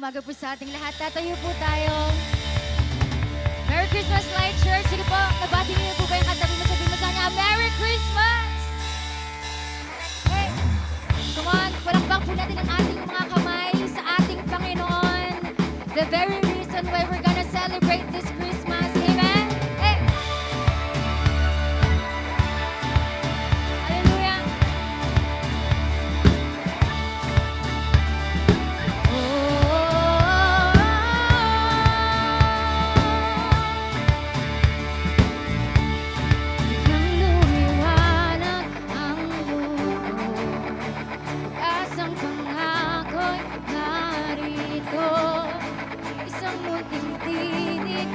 umaga po sa ating lahat. Tatayo po tayo. Merry Christmas, Light Church. Sige po, nabati niyo po ba yung katabi mo? Sabi mo sa kanya, Merry Christmas! Hey, come on, palakpak po natin ang ating mga kamay sa ating Panginoon. The very reason why we're gonna celebrate this Christmas. Amen? Hey! Hallelujah! Nang lumiwanag ang mundo, pag-asang pangako'y narito. Isang munting tinig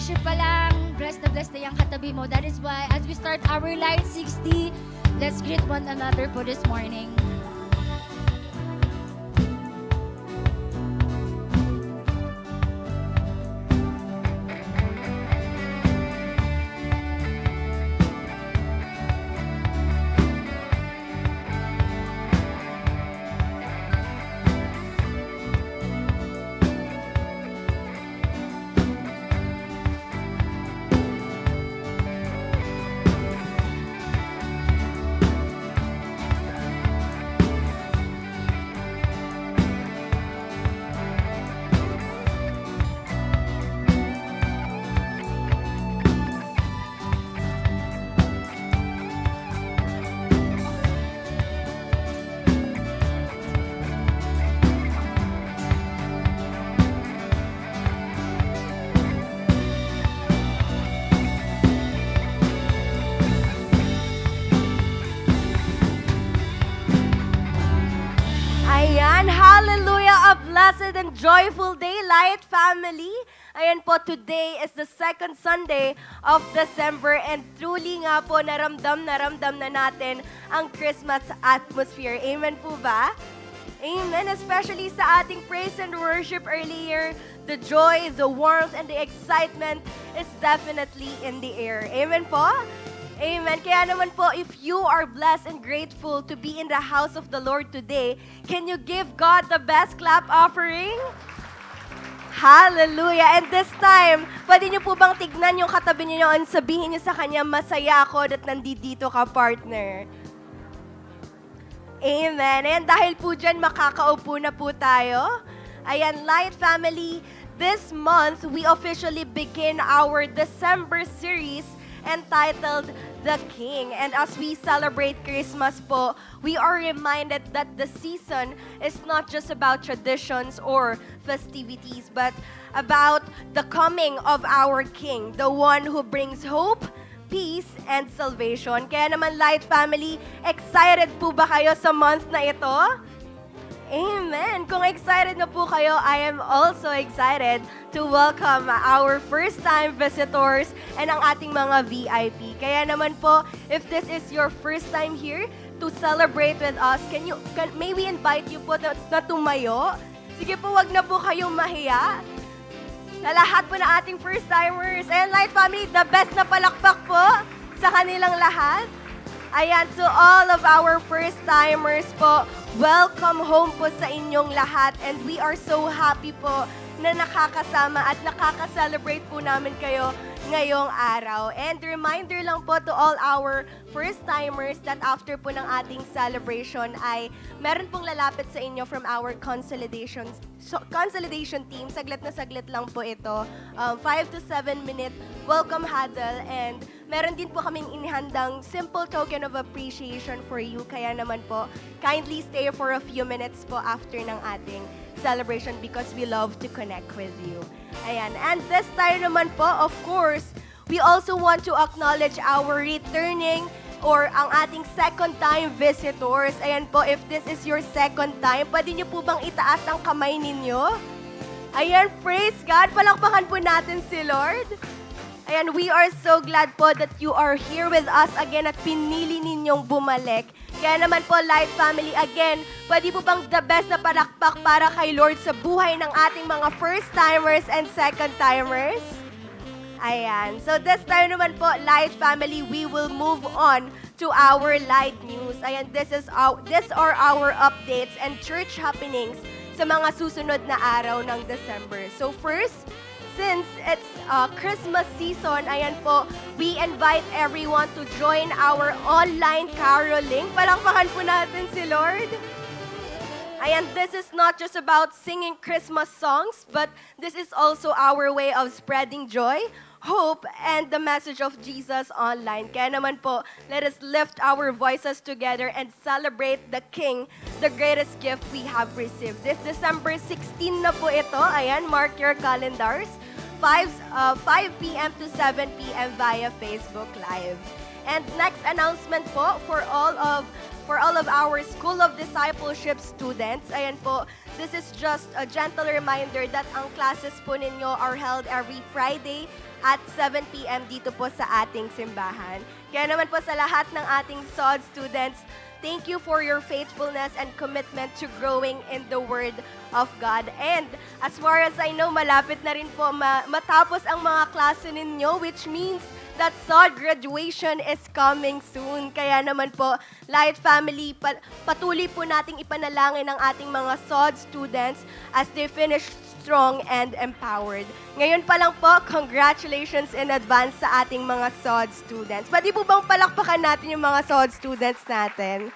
worship pa lang, bless na yung katabi mo. That is why, as we start our Light 60, let's greet one another po this morning. Ayan, hallelujah, a blessed and joyful day, Light family. Ayan po, today is the second Sunday of December and truly nga po naramdam na natin ang Christmas atmosphere. Amen po ba? Amen, especially sa ating praise and worship earlier, the joy, the warmth, and the excitement is definitely in the air. Amen po? Amen. Kaya naman po, if you are blessed and grateful to be in the house of the Lord today, can you give God the best clap offering? Hallelujah. And this time, pwede niyo po bang tignan yung katabi niyo at sabihin niyo sa kanya, masaya ako at nandito ka, partner. Amen. And dahil po dyan, makakaupo na po tayo. Ayan, Light family, this month, we officially begin our December series entitled The King. And as we celebrate Christmas po, we are reminded that the season is not just about traditions or festivities, but about the coming of our King, the one who brings hope, peace, and salvation. Kaya naman, Light family, excited po ba kayo sa month na ito? Amen! Kung excited na po kayo, I am also excited to welcome our first-time visitors and ang ating mga VIP. Kaya naman po, if this is your first time here to celebrate with us, may we invite you po na tumayo? Sige po, wag na po kayong mahiya. Na lahat po na ating first-timers. And Light family, the best na palakpak po sa kanilang lahat. Ayan, to all of our first-timers po, welcome home po sa inyong lahat. And we are so happy po na nakakasama at nakaka-celebrate po namin kayo ngayong araw. And reminder lang po to all our first-timers that after po ng ating celebration ay meron pong lalapit sa inyo from our consolidation team. Saglit na saglit lang po ito. 5 to 7 minute welcome huddle, and meron din po kaming inihandang simple token of appreciation for you. Kaya naman po, kindly stay for a few minutes po after ng ating celebration because we love to connect with you. Ayan. And this time naman po, of course, we also want to acknowledge our returning or ang ating second-time visitors. Ayan po, if this is your second time, pwede niyo po bang itaas ang kamay ninyo? Ayan, praise God. Palakpakan po natin si Lord. Ayan, we are so glad po that you are here with us again at pinili ninyong bumalik. Kaya naman po, Light family, again, pwede po bang the best na palakpak para kay Lord sa buhay ng ating mga first-timers and second-timers? Ayan. So this time naman po, Light family, we will move on to our Light News. Ayan, these are our updates and church happenings sa mga susunod na araw ng December. So first, since it's Christmas season, ayan po, we invite everyone to join our online caroling. Palakpakan po natin si Lord. Ayan, this is not just about singing Christmas songs, but this is also our way of spreading joy, hope, and the message of Jesus online. Kaya naman po, let us lift our voices together and celebrate the King, the greatest gift we have received. This December 16 na po ito. Ayan, mark your calendars. 5 p.m. to 7 p.m. via Facebook Live. And next announcement po for all of our School of Discipleship students. Ayan po, this is just a gentle reminder that ang classes po ninyo are held every Friday at 7 p.m. dito po sa ating simbahan. Kaya naman po sa lahat ng ating SOD students, thank you for your faithfulness and commitment to growing in the Word of God. And as far as I know, malapit na rin po matapos ang mga klase ninyo, which means that SOD graduation is coming soon. Kaya naman po, Light Family, patuloy po nating ipanalangin ang ating mga SOD students as they finish strong and empowered. Ngayon pa lang po, congratulations in advance sa ating mga SOD students. Pwede po bang palakpakan natin yung mga SOD students natin?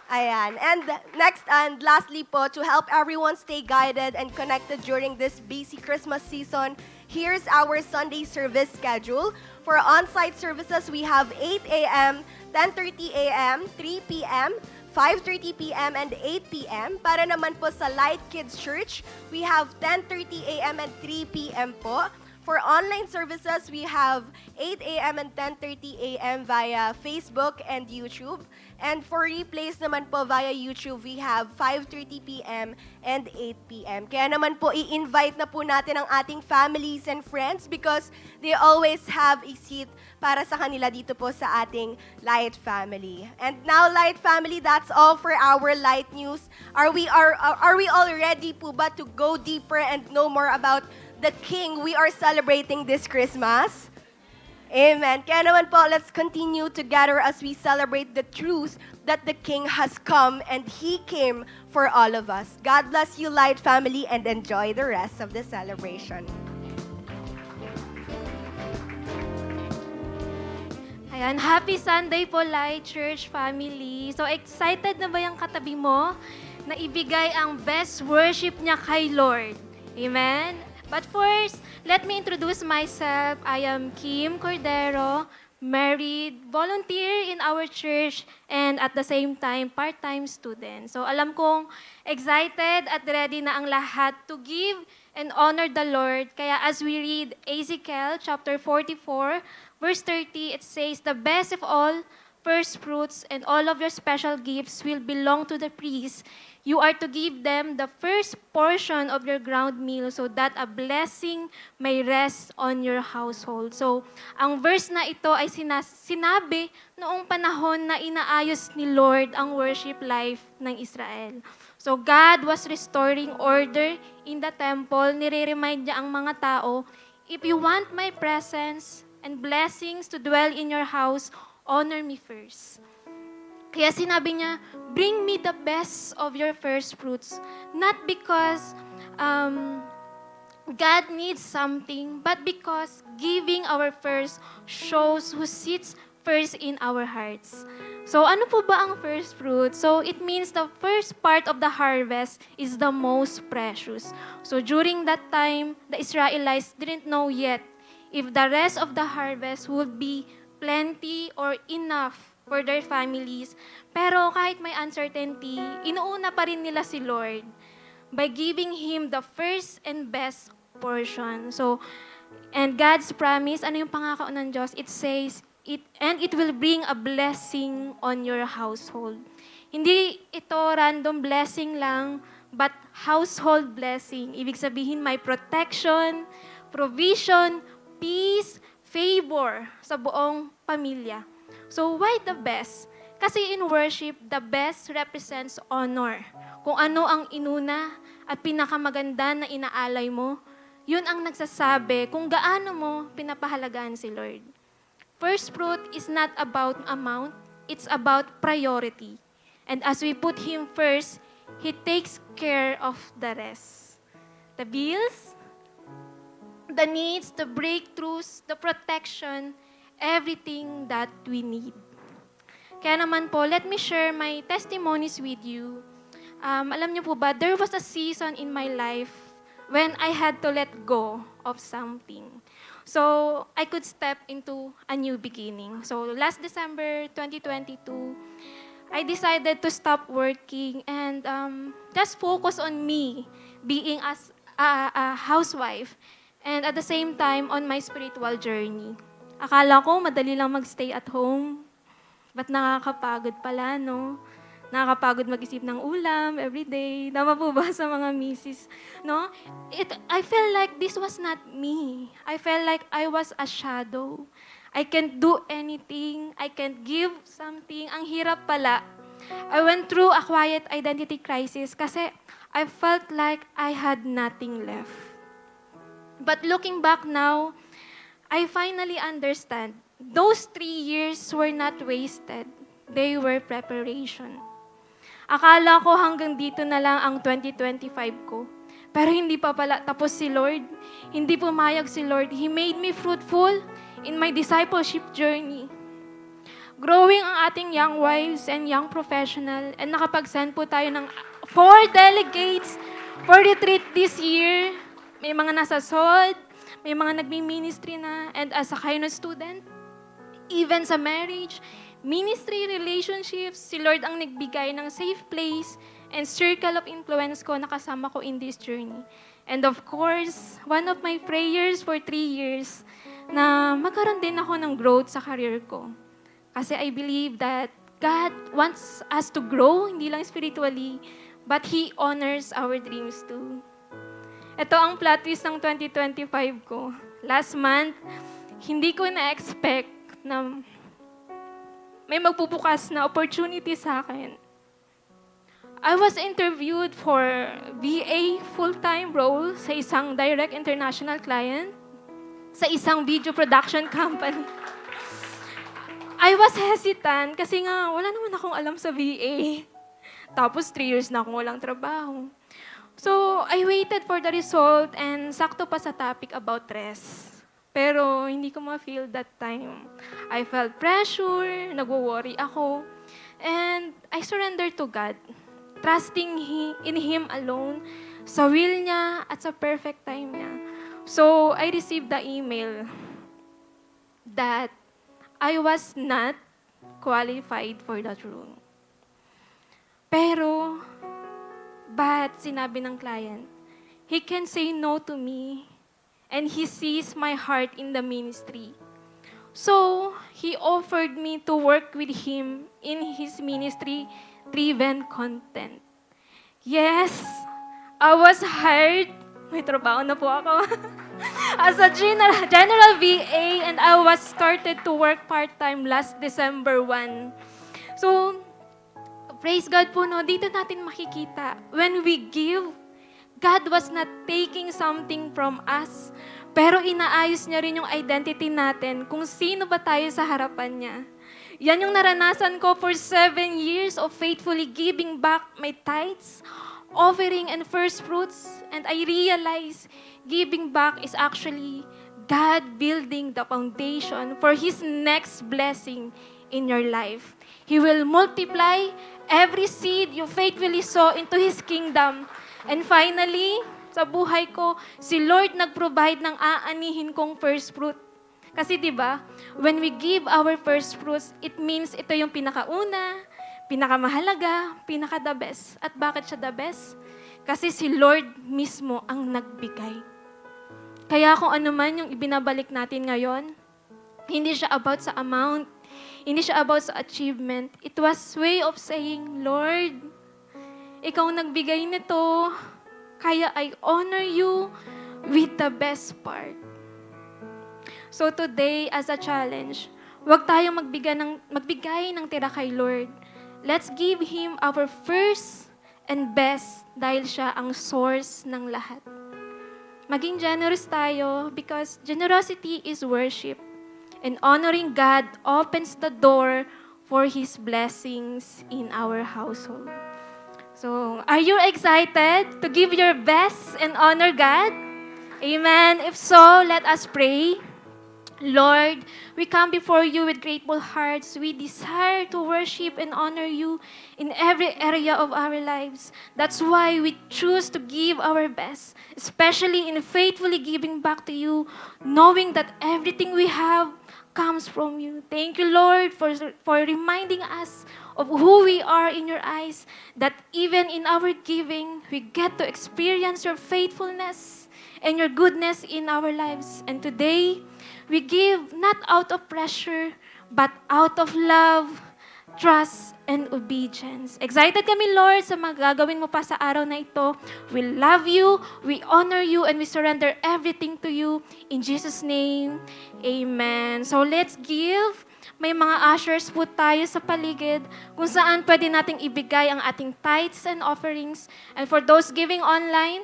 Ayan. And next and lastly po, to help everyone stay guided and connected during this busy Christmas season, here's our Sunday service schedule. For on-site services, we have 8 a.m., 10:30 a.m., 3 p.m., 5:30 p.m. and 8 p.m. Para naman po sa Light Kids Church, we have 10:30 a.m. and 3 p.m. po. For online services, we have 8 a.m. and 10:30 a.m. via Facebook and YouTube. And for replays naman po via YouTube, we have 5:30 p.m. and 8 p.m. Kaya naman po, i-invite na po natin ang ating families and friends because they always have a seat para sa kanila dito po sa ating Light Family. And now, Light Family, that's all for our Light News. Are we all ready po ba to go deeper and know more about the King we are celebrating this Christmas? Amen. Kaya naman po, let's continue together as we celebrate the truth that the King has come and He came for all of us. God bless you, Light Family, and enjoy the rest of the celebration. Ayan, happy Sunday po, Light Church family. So excited na ba yung katabi mo na ibigay ang best worship niya kay Lord? Amen? But first, let me introduce myself. I am Kim Cordero, married, volunteer in our church, and at the same time, part-time student. So alam kong excited at ready na ang lahat to give and honor the Lord. Kaya as we read Ezekiel chapter 44, verse 30, it says, "The best of all first fruits and all of your special gifts will belong to the priests. You are to give them the first portion of your ground meal so that a blessing may rest on your household." So, ang verse na ito ay sinabi noong panahon na inaayos ni Lord ang worship life ng Israel. So, God was restoring order in the temple. Nire-remind niya ang mga tao, if you want my presence and blessings to dwell in your house, honor me first. Kaya sinabi niya, bring me the best of your first fruits. Not because God needs something, but because giving our first shows who sits first in our hearts. So ano po ba ang first fruit? So it means the first part of the harvest is the most precious. So during that time, the Israelites didn't know yet if the rest of the harvest would be plenty or enough for their families. Pero kahit may uncertainty, inuuna pa rin nila si Lord by giving Him the first and best portion. So, and God's promise, ano yung pangako ng Diyos? It says, it will bring a blessing on your household. Hindi ito random blessing lang, but household blessing. Ibig sabihin, may protection, provision, peace, favor sa buong pamilya. So, why the best? Kasi in worship, the best represents honor. Kung ano ang inuna at pinakamaganda na inaalay mo, yun ang nagsasabi kung gaano mo pinapahalagaan si Lord. First fruit is not about amount, it's about priority. And as we put Him first, He takes care of the rest. The bills, the needs, the breakthroughs, the protection, everything that we need. Kaya naman po, let me share my testimonies with you. Alam niyo po ba, there was a season in my life when I had to let go of something. So, I could step into a new beginning. So, last December 2022, I decided to stop working and just focus on me being as a housewife and at the same time on my spiritual journey. Akala ko madali lang magstay at home. Ba't nakakapagod pala, no? Nakakapagod mag-isip ng ulam everyday. Tama po ba sa mga misis? No? I felt like this was not me. I felt like I was a shadow. I can't do anything. I can't give something. Ang hirap pala. I went through a quiet identity crisis kasi I felt like I had nothing left. But looking back now, I finally understand. Those 3 years were not wasted. They were preparation. Akala ko hanggang dito na lang ang 2025 ko. Pero hindi pa pala tapos si Lord. Hindi pumayag si Lord. He made me fruitful in my discipleship journey. Growing ang ating young wives and young professional, and nakapag-send po tayo ng 4 delegates for retreat this year. May mga nasa SOD, may mga nagmi-ministry na, and as a Kainos student, even sa marriage, ministry, relationships, si Lord ang nagbigay ng safe place and circle of influence ko na kasama ko in this journey. And of course, one of my prayers for 3 years na magkaroon din ako ng growth sa career ko. Kasi I believe that God wants us to grow, hindi lang spiritually, but He honors our dreams too. Ito ang plot twist ng 2025 ko. Last month, hindi ko na-expect na may magbubukas na opportunity sa akin. I was interviewed for VA full-time role sa isang direct international client, sa isang video production company. I was hesitant kasi nga wala naman akong alam sa VA. Tapos 3 years na akong walang trabaho. So, I waited for the result and sakto pa sa topic about rest. Pero hindi ko ma-feel that time. I felt pressure, nagwo-worry ako, and I surrendered to God, trusting in Him alone, sa will niya at sa perfect time niya. So, I received the email that I was not qualified for that role. Pero, but sinabi ng client, he can say no to me, and he sees my heart in the ministry. So, he offered me to work with him in his ministry, Driven Content. Yes, I was hired. May trabaho na po ako. As a general VA, and I was started to work part-time last December 1. So, praise God po, no? Dito natin makikita, when we give, God was not taking something from us, pero inaayos niya rin yung identity natin kung sino ba tayo sa harapan niya. Yan yung naranasan ko for 7 years of faithfully giving back my tithes, offering and first fruits, and I realized giving back is actually God building the foundation for His next blessing in your life. He will multiply every seed you faithfully sow into His kingdom. And finally, sa buhay ko, si Lord nag-provide ng aanihin kong first fruit. Kasi 'di ba, when we give our first fruits, it means ito yung pinakauna, pinakamahalaga, pinaka-the best. At bakit siya the best? Kasi si Lord mismo ang nagbigay. Kaya kung ano man yung ibinabalik natin ngayon, hindi siya about sa amount, hindi siya about sa achievement. It was way of saying, Lord, Ikaw nagbigay nito, kaya I honor you with the best part. So today, as a challenge, huwag tayong magbigay ng tira kay Lord. Let's give Him our first and best dahil siya ang source ng lahat. Maging generous tayo because generosity is worship. And honoring God opens the door for His blessings in our household. So, are you excited to give your best and honor God? Amen. If so, let us pray. Lord, we come before you with grateful hearts. We desire to worship and honor you in every area of our lives. That's why we choose to give our best, especially in faithfully giving back to you, knowing that everything we have comes from you. Thank you, Lord, for reminding us of who we are in your eyes, that even in our giving, we get to experience your faithfulness and your goodness in our lives. And today, we give not out of pressure, but out of love, trust, and obedience. Excited kami, Lord, sa magagawin mo pa sa araw na ito. We love you, we honor you, and we surrender everything to you. In Jesus' name, amen. So let's give. May mga ushers po tayo sa paligid kung saan pwede nating ibigay ang ating tithes and offerings. And for those giving online,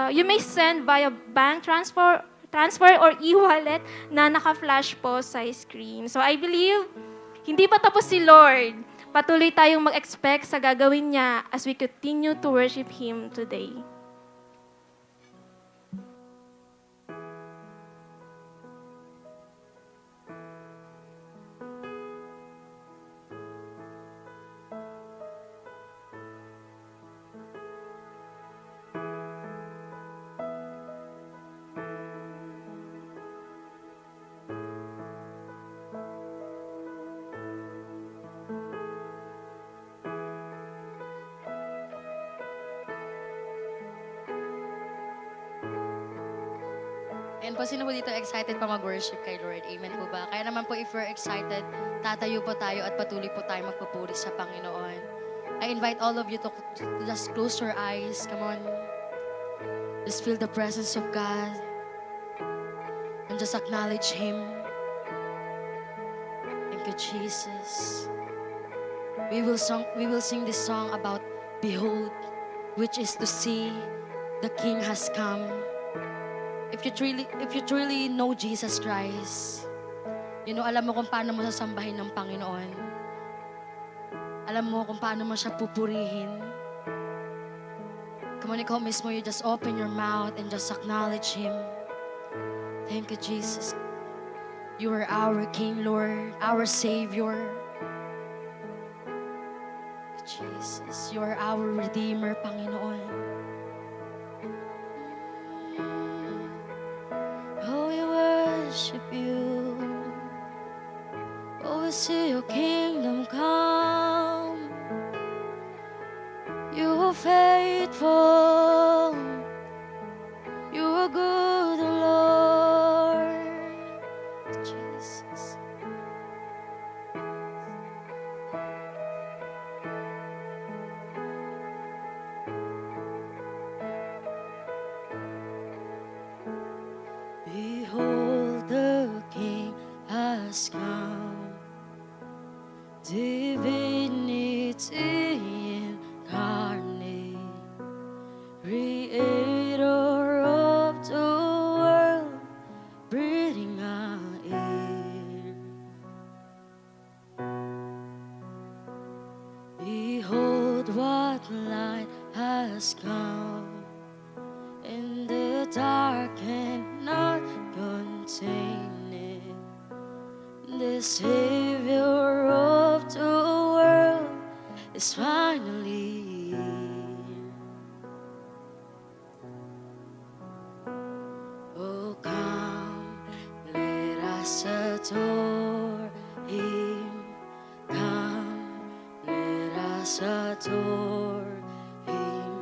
you may send via bank transfer or e-wallet na naka-flash po sa screen. So I believe, hindi pa tapos si Lord. Patuloy tayong mag-expect sa gagawin niya as we continue to worship Him today. And po, sino po dito excited pa mag-worship kay Lord? Amen po ba? Kaya naman po, if you're excited, tatayo po tayo at patuloy po tayo magpupuri sa Panginoon. I invite all of you to just close your eyes. Come on. Just feel the presence of God. And just acknowledge Him. Thank you, Jesus. We will sing this song about Behold, which is to see the King has come. If you truly know Jesus Christ, alam mo kung paano mo sasambahin ng Panginoon. Alam mo kung paano mo siya pupurihin. Come on, ikaw mismo, you just open your mouth and just acknowledge Him. Thank you, Jesus. You are our King, Lord, our Savior. Jesus, you are our Redeemer, Panginoon. Worship you. Oh, we see your kingdom come. You are faithful. You are good, Lord. Jesus. Behold, the King has come, divinity incarnate, creator of the world, breathing our air. Behold, what light has come, in the dark cannot contain it. The Savior of the world is finally here. Oh, come, let us adore Him. Come, let us adore Him.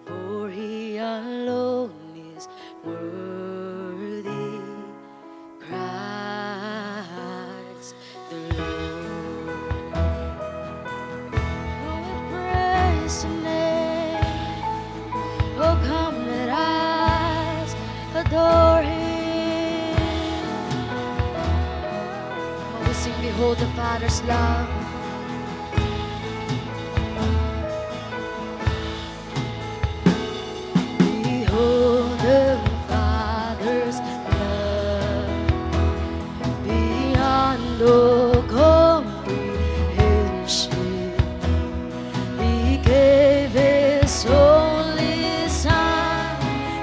For He alone is worthy. Christ the Lord. Oh, we praise Your name. Oh, come, let us adore Him. Come on, we sing, behold the Father's love. Behold the Father's love beyond all comprehension. He gave His only Son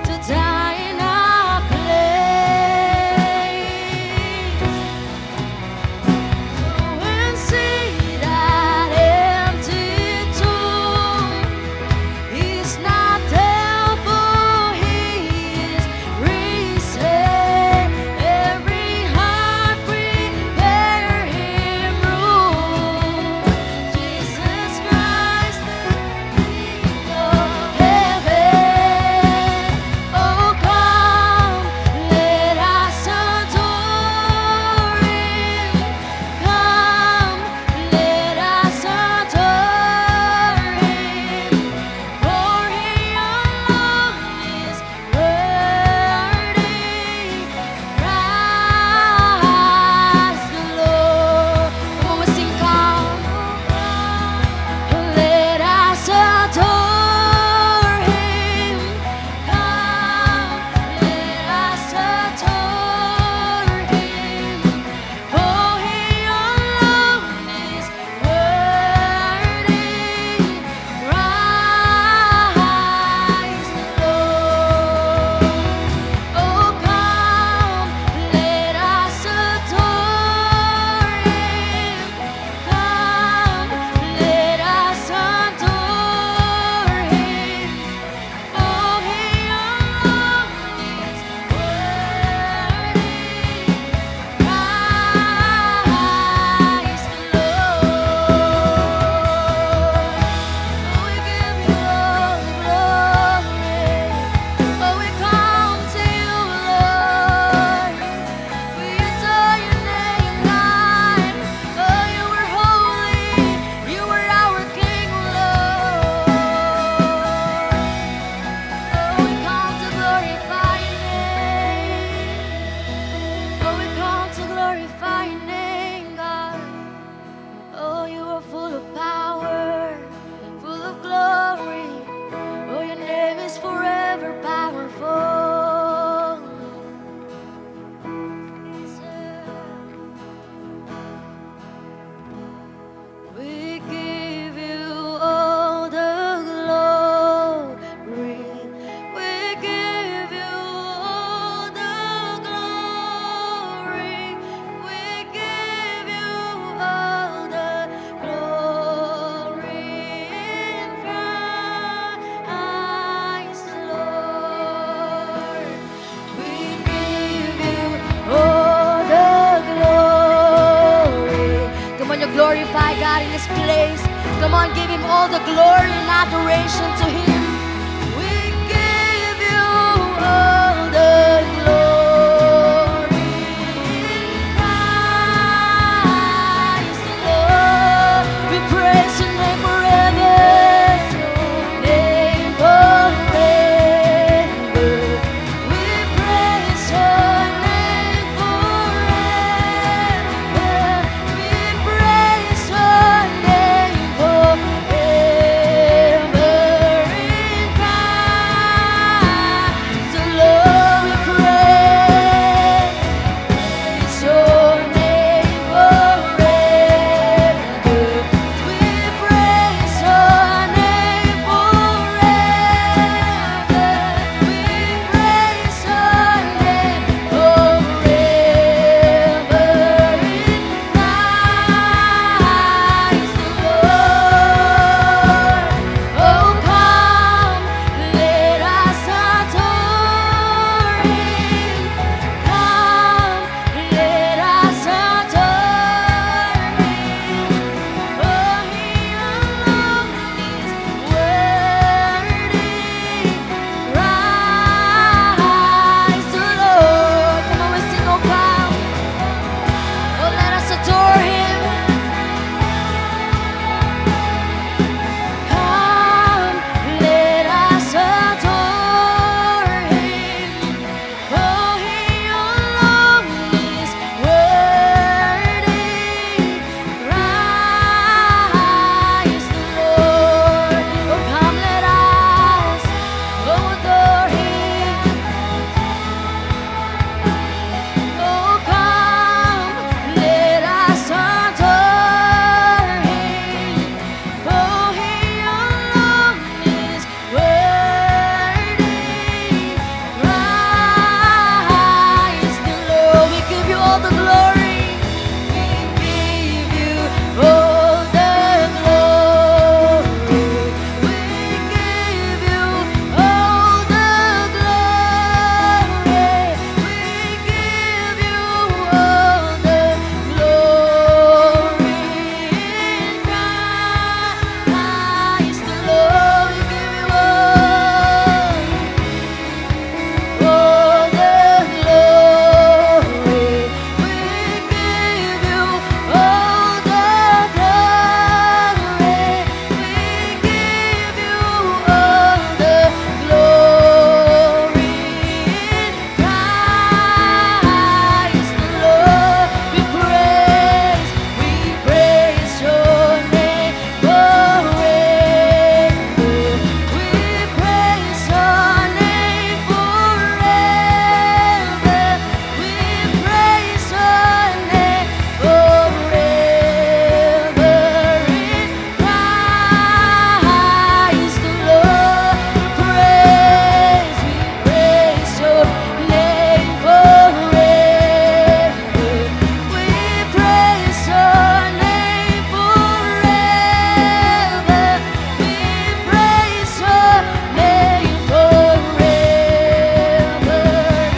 to die in our place. So when sin glorify God in this place. Come on, give Him all the glory and adoration to Him. We give you all the glory. Christ the Lord, we praise Your name forever. Name forever. We praise Your name forever. We praise Your name forever. In Christ the Lord we praise Your name forever. We praise Your name forever. We praise Your name forever. In Christ the Lord. Oh, come, let us adore Him. Come, let us adore Him. For He alone is worthy. Christ the Lord. Come on, we sing, oh come. Oh, let us adore Him. Come, let us adore Him. For He alone is worthy. Christ the Lord. Oh, come, let us adore Him. Oh, come, let us adore Him. For He alone is worthy. Christ the Lord. We give You all the glory. We give You all the glory. We give You all the glory. We give You all the glory. In Christ the Lord, we give You all the glory. We give You all the glory. We give You all the glory. In Christ the Lord, we praise Your name forever. We praise Your name forever. We praise Your name forever. In Christ the Lord, we praise Your name forever. We praise Your name forever. We praise Your name forever.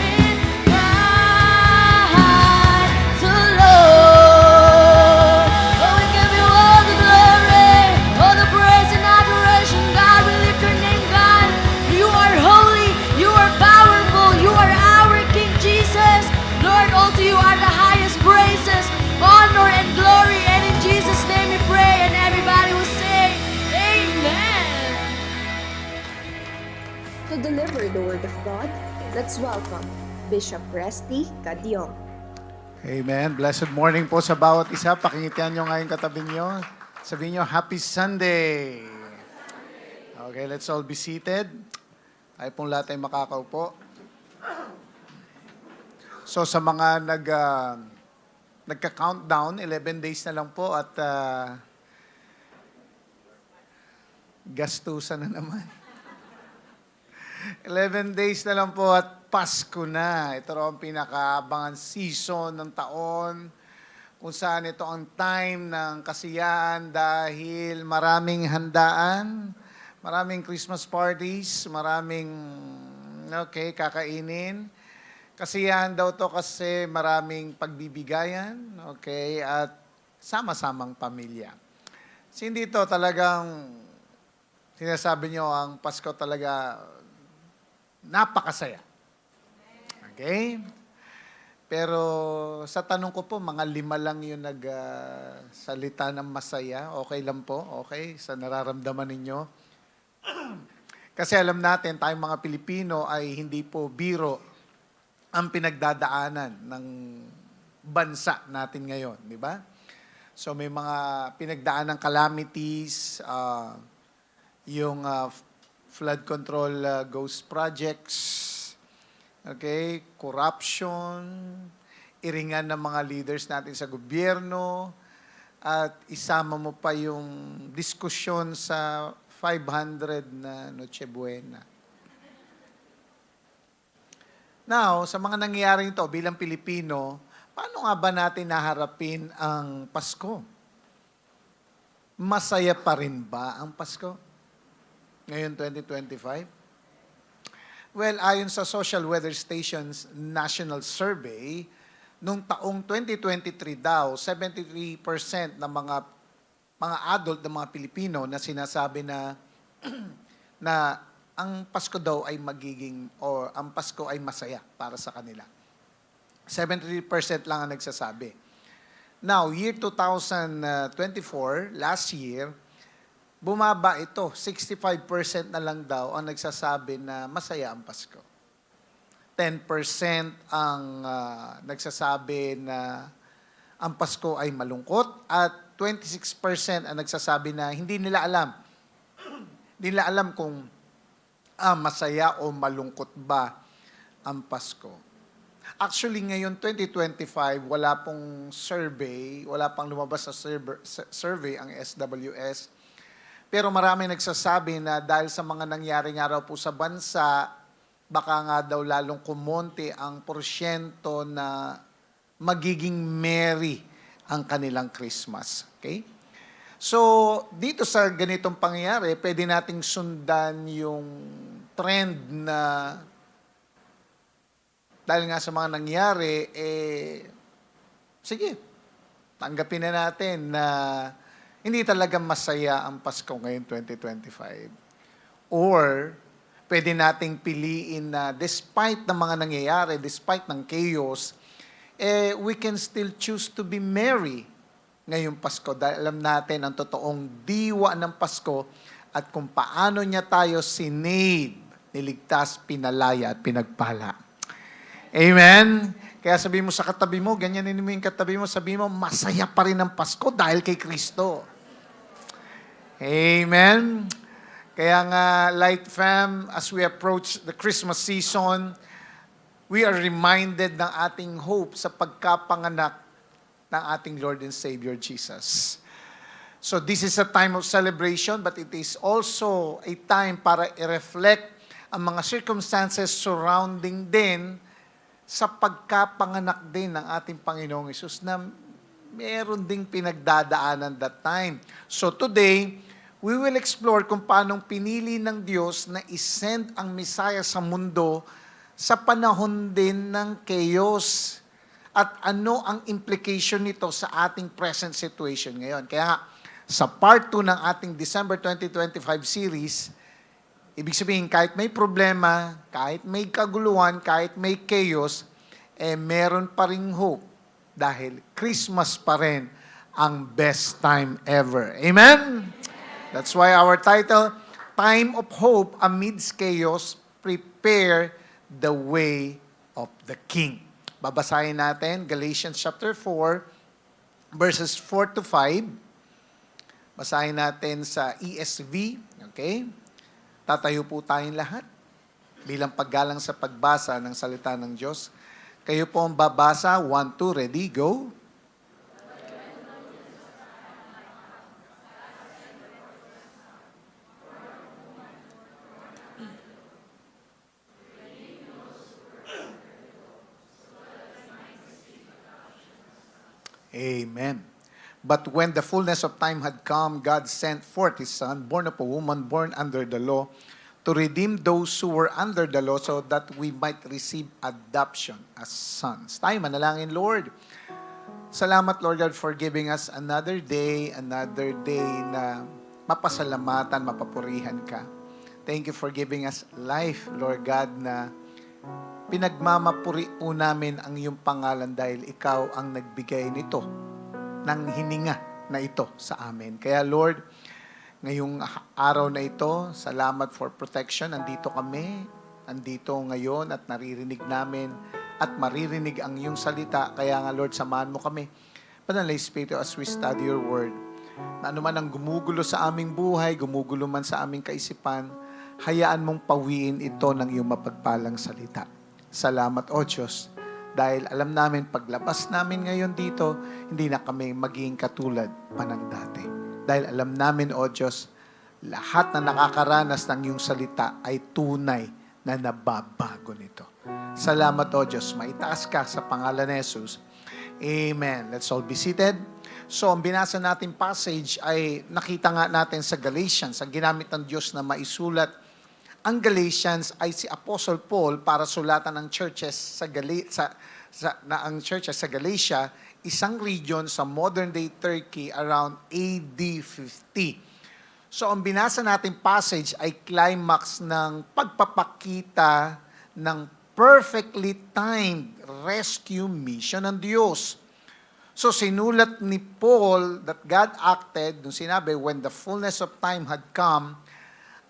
In Christ the Lord. Oh, we give You all the glory, all the praise and adoration, God. We lift Your name, God. You are holy, You are powerful, You are our King Jesus. Lord, all to You are the highest praises, honor, and glory. And in Jesus' name we pray, and everybody will say, Amen. To deliver the Word of God, let's welcome Bishop Resty Cadion. Amen. Blessed morning po sa bawat isa. Pakingitian nyo nga yung katabi nyo. Sabihin nyo, Happy Sunday! Okay, let's all be seated. Tayo pong lahat ay makakaupo. So sa mga nagka-countdown, 11 days na lang po at gastusan na naman. 11 days na lang po at Pasko na. Ito raw ang pinakaabangan season ng taon kung saan ito ang time ng kasiyahan dahil maraming handaan, maraming Christmas parties, maraming kakainin. Kasiyahan daw to kasi maraming pagbibigayan, at sama-samang pamilya. So, hindi ito talagang sinasabi nyo ang Pasko talaga napakasaya. Okay? Pero sa tanong ko po, mga 5 lang yung nagsalita ng masaya. Okay lang po? Okay? Sa nararamdaman ninyo? Kasi alam natin, tayong mga Pilipino ay hindi po biro ang pinagdadaanan ng bansa natin ngayon. Di ba? So may mga pinagdaan ng calamities, yung flood control ghost projects, okay, corruption, iringan ng mga leaders natin sa gobyerno, at isama mo pa yung diskusyon sa 500 na Noche Buena. Now, sa mga nangyayari ito bilang Pilipino, paano nga ba natin naharapin ang Pasko? Masaya pa rin ba ang Pasko? Ngayon, 2025? Well, ayon sa Social Weather Station's National Survey, nung taong 2023 daw, 73% ng mga adult ng mga Pilipino na sinasabi na na ang Pasko daw ay magiging, o ang Pasko ay masaya para sa kanila. 73% lang ang nagsasabi. Now, year 2024, last year, bumaba ito. 65% na lang daw ang nagsasabi na masaya ang Pasko. 10% ang nagsasabi na ang Pasko ay malungkot at 26% ang nagsasabi na hindi nila alam. Hindi nila alam kung masaya o malungkot ba ang Pasko. Actually, ngayon 2025, wala pong survey, wala pang lumabas na survey ang SWS. Pero marami nagsasabi na dahil sa mga nangyari nga raw po sa bansa, baka nga daw lalong kumonti ang porsyento na magiging merry ang kanilang Christmas. Okay? So, dito sa ganitong pangyayari, pwede nating sundan yung trend na dahil nga sa mga nangyari, sige, tanggapin na natin na hindi talaga masaya ang Pasko ngayon 2025. Or, pwede nating piliin na despite ng mga nangyayari, despite ng chaos, we can still choose to be merry ngayong Pasko dahil alam natin ang totoong diwa ng Pasko at kung paano niya tayo sinave, niligtas, pinalaya at pinagpala. Amen? Kaya sabi mo sa katabi mo, ganyanin mo yung katabi mo, sabi mo, masaya pa rin ang Pasko dahil kay Kristo. Amen? Kaya nga, Light Fam, as we approach the Christmas season, we are reminded ng ating hope sa pagkapanganak ng ating Lord and Savior Jesus. So this is a time of celebration, but it is also a time para i-reflect ang mga circumstances surrounding din sa pagkapanganak din ng ating Panginoong Hesus na meron ding pinagdadaanan that time. So today, we will explore kung paanong pinili ng Diyos na isend ang Messiah sa mundo sa panahon din ng chaos at ano ang implication nito sa ating present situation ngayon. Kaya sa part 2 ng ating December 2025 series, ibig sabihin kahit may problema, kahit may kaguluhan, kahit may chaos, meron pa ring hope dahil Christmas pa rin ang best time ever. Amen? That's why our title, Time of Hope Amidst Chaos, Prepare the Way of the King. Babasahin natin Galatians chapter 4, verses 4 to 5. Basahin natin sa ESV. Okay? Tatayo po tayong lahat bilang paggalang sa pagbasa ng salita ng Diyos. Kayo po ang babasa. 1, 2, ready, go. Amen. But when the fullness of time had come, God sent forth His Son, born of a woman, born under the law, to redeem those who were under the law so that we might receive adoption as sons. Tayo manalangin, Lord. Salamat, Lord God, for giving us another day na mapasalamatan, mapapurihan ka. Thank you for giving us life, Lord God, na pinagmamapuri po namin ang iyong pangalan dahil ikaw ang nagbigay nito, ng hininga na ito sa amin. Kaya Lord, ngayong araw na ito, salamat for protection. Andito kami, andito ngayon at naririnig namin at maririnig ang iyong salita. Kaya nga Lord, samahan mo kami. Banal na Espiritu, as we study your word, na anuman ang gumugulo sa aming buhay, gumugulo man sa aming kaisipan, hayaan mong pawiin ito ng iyong mapagpalang salita. Salamat, O Diyos, dahil alam namin paglabas namin ngayon dito, hindi na kami maging katulad pa ng dati. Dahil alam namin, O Diyos, lahat na nakakaranas ng iyong salita ay tunay na nababago nito. Salamat, O Diyos. Maitaas ka sa pangalan ni Jesus. Amen. Let's all be seated. So, ang binasa natin passage ay nakita nga natin sa Galatians. Ang ginamit ng Diyos na maisulat ang Galatians ay si Apostle Paul para sulatan ng churches sa Galatia, isang region sa modern-day Turkey around AD 50. So, ang binasa natin passage ay climax ng pagpapakita ng perfectly timed rescue mission ng Diyos. So, sinulat ni Paul that God acted, nung sinabi, when the fullness of time had come,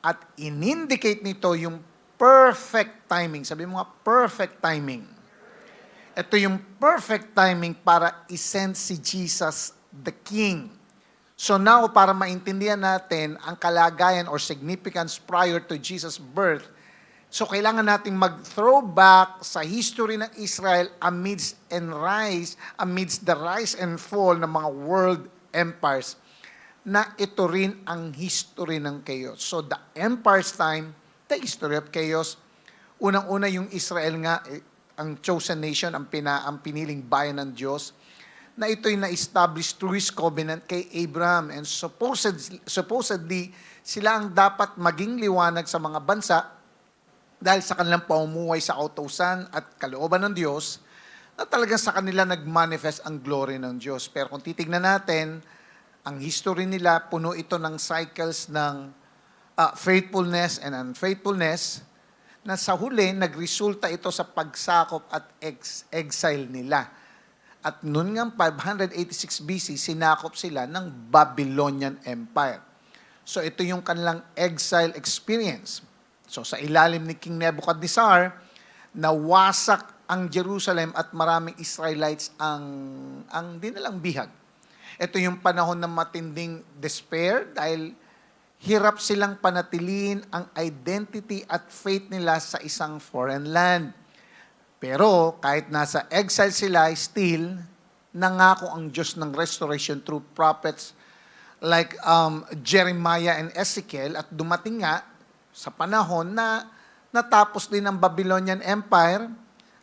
at in-indicate nito yung perfect timing. Sabi mo nga, perfect timing. Ito yung perfect timing para isend si Jesus the King. So now, para maintindihan natin ang kalagayan or significance prior to Jesus' birth, so kailangan nating mag-throwback sa history ng Israel amidst the rise and fall ng mga world empires, na ito rin ang history ng chaos. So the empire's time, the history of chaos. Unang-una yung Israel nga, ang chosen nation, ang piniling bayan ng Diyos, na ito'y na-establish through His covenant kay Abraham. And supposedly, sila ang dapat maging liwanag sa mga bansa dahil sa kanilang pamumuhay sa kautusan at kalooban ng Diyos, na talagang sa kanila nag-manifest ang glory ng Diyos. Pero kung titignan natin, ang history nila, puno ito ng cycles ng faithfulness and unfaithfulness, na sa huli, nagresulta ito sa pagsakop at exile nila. At noon nga 586 BC, sinakop sila ng Babylonian Empire. So ito yung kanilang exile experience. So sa ilalim ni King Nebuchadnezzar, nawasak ang Jerusalem at maraming Israelites ang dinalang bihag. Ito yung panahon ng matinding despair dahil hirap silang panatiliin ang identity at faith nila sa isang foreign land. Pero kahit nasa exile sila, still nangako ang Diyos ng restoration through prophets like Jeremiah and Ezekiel, at dumating nga sa panahon na natapos din ang Babylonian Empire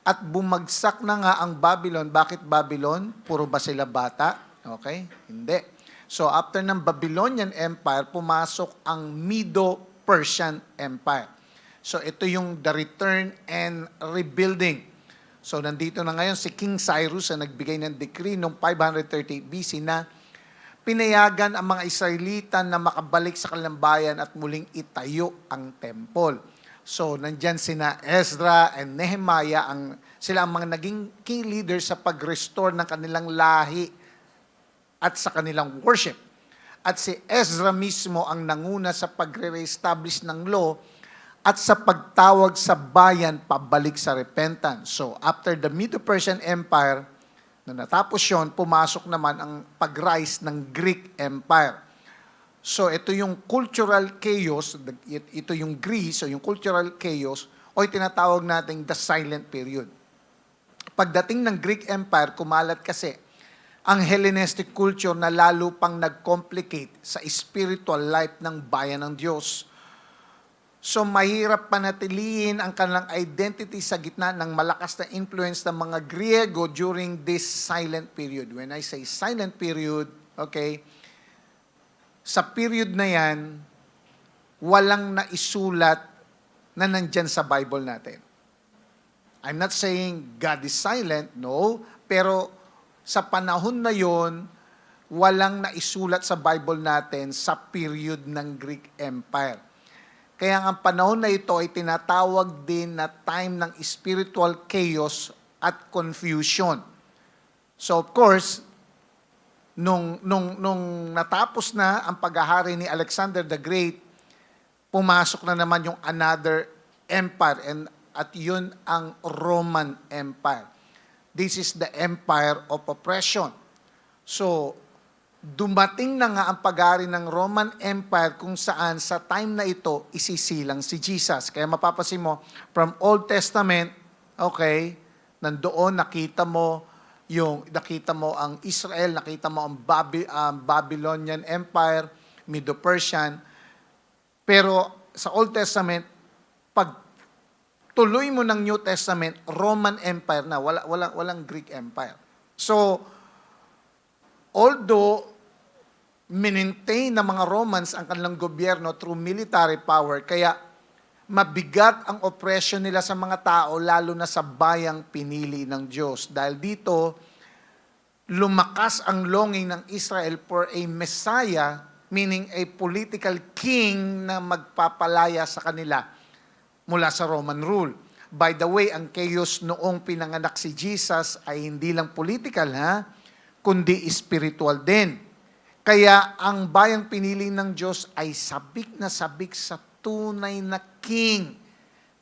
at bumagsak na nga ang Babylon. Bakit Babylon? Puro ba sila bata? Okay? Hindi. So, after ng Babylonian Empire, pumasok ang Medo-Persian Empire. So, ito yung the return and rebuilding. So, nandito na ngayon si King Cyrus na nagbigay ng decree noong 538 BC na pinayagan ang mga Israelitan na makabalik sa kanilang bayan at muling itayo ang temple. So, nandyan sina Ezra and Nehemiah, sila ang mga naging key leaders sa pag-restore ng kanilang lahi at sa kanilang worship. At si Ezra mismo ang nanguna sa pagre-reestablish ng law at sa pagtawag sa bayan pabalik sa repentance. So, after the Medo-Persian Empire, na natapos yun, pumasok naman ang pag-rise ng Greek Empire. So, ito yung cultural chaos, ito yung Greece, o yung cultural chaos, o yung tinatawag nating the silent period. Pagdating ng Greek Empire, kumalat kasi ang Hellenistic culture na lalo pang nag-complicate sa spiritual life ng bayan ng Diyos. So mahirap panatiliin ang kanilang identity sa gitna ng malakas na influence ng mga Griego during this silent period. When I say silent period, okay, sa period na yan, walang naisulat na nandyan sa Bible natin. I'm not saying God is silent, no, pero sa panahon na yon, walang naisulat sa Bible natin sa period ng Greek Empire. Kaya ang panahon na ito ay tinatawag din na time ng spiritual chaos at confusion. So of course, nung natapos na ang paghahari ni Alexander the Great, pumasok na naman yung another empire, at yun ang Roman Empire. This is the empire of oppression. So, dumating na nga ang paghahari ng Roman Empire kung saan sa time na ito isisilang si Jesus. Kaya mapapansin mo, from Old Testament, okay, nandoon nakita mo ang Israel, nakita mo ang Babylonian Empire, Medo-Persian. Pero sa Old Testament, pag tuloy mo ng New Testament, Roman Empire na, walang Greek Empire. So, although maintain ng mga Romans ang kanilang gobyerno through military power, kaya mabigat ang oppression nila sa mga tao, lalo na sa bayang pinili ng Diyos. Dahil dito, lumakas ang longing ng Israel for a Messiah, meaning a political king na magpapalaya sa kanila mula sa Roman rule. By the way, ang chaos noong pinanganak si Jesus ay hindi lang political, kundi spiritual din. Kaya ang bayang pinili ng Diyos ay sabik na sabik sa tunay na king,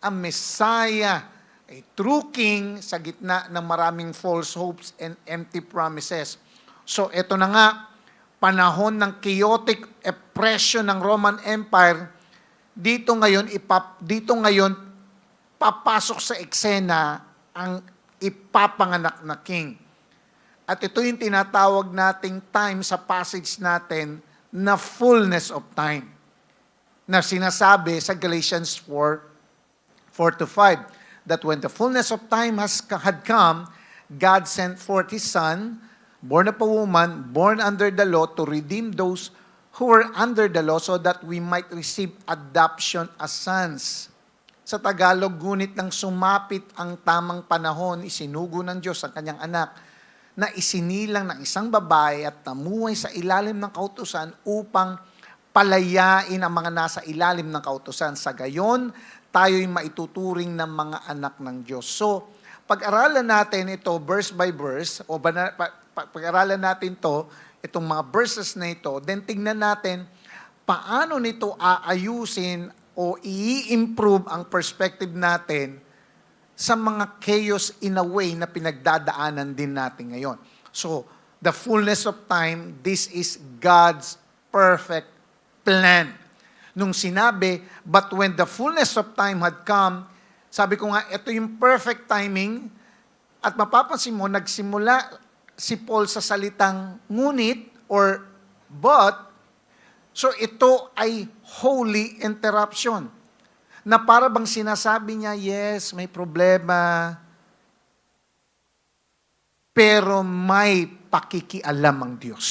ang Messiah, a true king sa gitna ng maraming false hopes and empty promises. So ito na nga, panahon ng chaotic oppression ng Roman Empire, dito ngayon papasok sa eksena ang ipapanganak na king. At ito yung tinatawag nating time sa passage natin na fullness of time, na sinasabi sa Galatians 4:4-5, that when the fullness of time had come, God sent forth His Son, born of a woman, born under the law, to redeem those who were under the law, so that we might receive adoption as sons. Sa Tagalog, ngunit nang sumapit ang tamang panahon, isinugo ng Diyos ang kanyang anak, na isinilang ng isang babae at namuhay sa ilalim ng kautusan upang palayain ang mga nasa ilalim ng kautusan. Sa gayon, tayo'y maituturing ng mga anak ng Diyos. So, pag-aralan natin ito verse by verse, o pag-aralan natin itong mga verses na ito, then tingnan natin paano nito aayusin o i-improve ang perspective natin sa mga chaos in a way na pinagdadaanan din natin ngayon. So, the fullness of time, this is God's perfect plan. Nung sinabi, but when the fullness of time had come, sabi ko nga, ito yung perfect timing, at mapapansin mo, nagsimula si Paul sa salitang ngunit or but, so ito ay holy interruption. Na para bang sinasabi niya, yes, may problema, pero may pakikialam ang Diyos.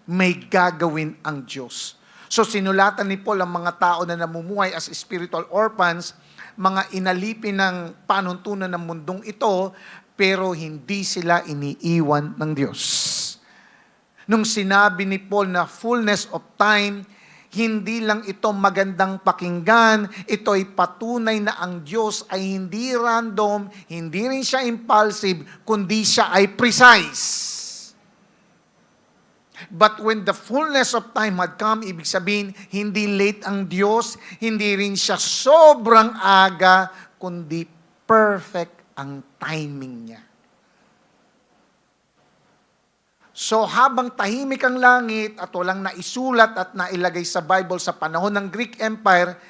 May gagawin ang Diyos. So sinulatan ni Paul ang mga tao na namumuhay as spiritual orphans, mga inalipin ng panuntunan ng mundong ito, pero hindi sila iniiwan ng Diyos. Nung sinabi ni Paul na fullness of time, hindi lang ito magandang pakinggan, ito ay patunay na ang Diyos ay hindi random, hindi rin siya impulsive, kundi siya ay precise. But when the fullness of time had come, ibig sabihin, hindi late ang Diyos, hindi rin siya sobrang aga, kundi perfect ang timing niya. So habang tahimik ang langit at walang naisulat at nailagay sa Bible sa panahon ng Greek Empire,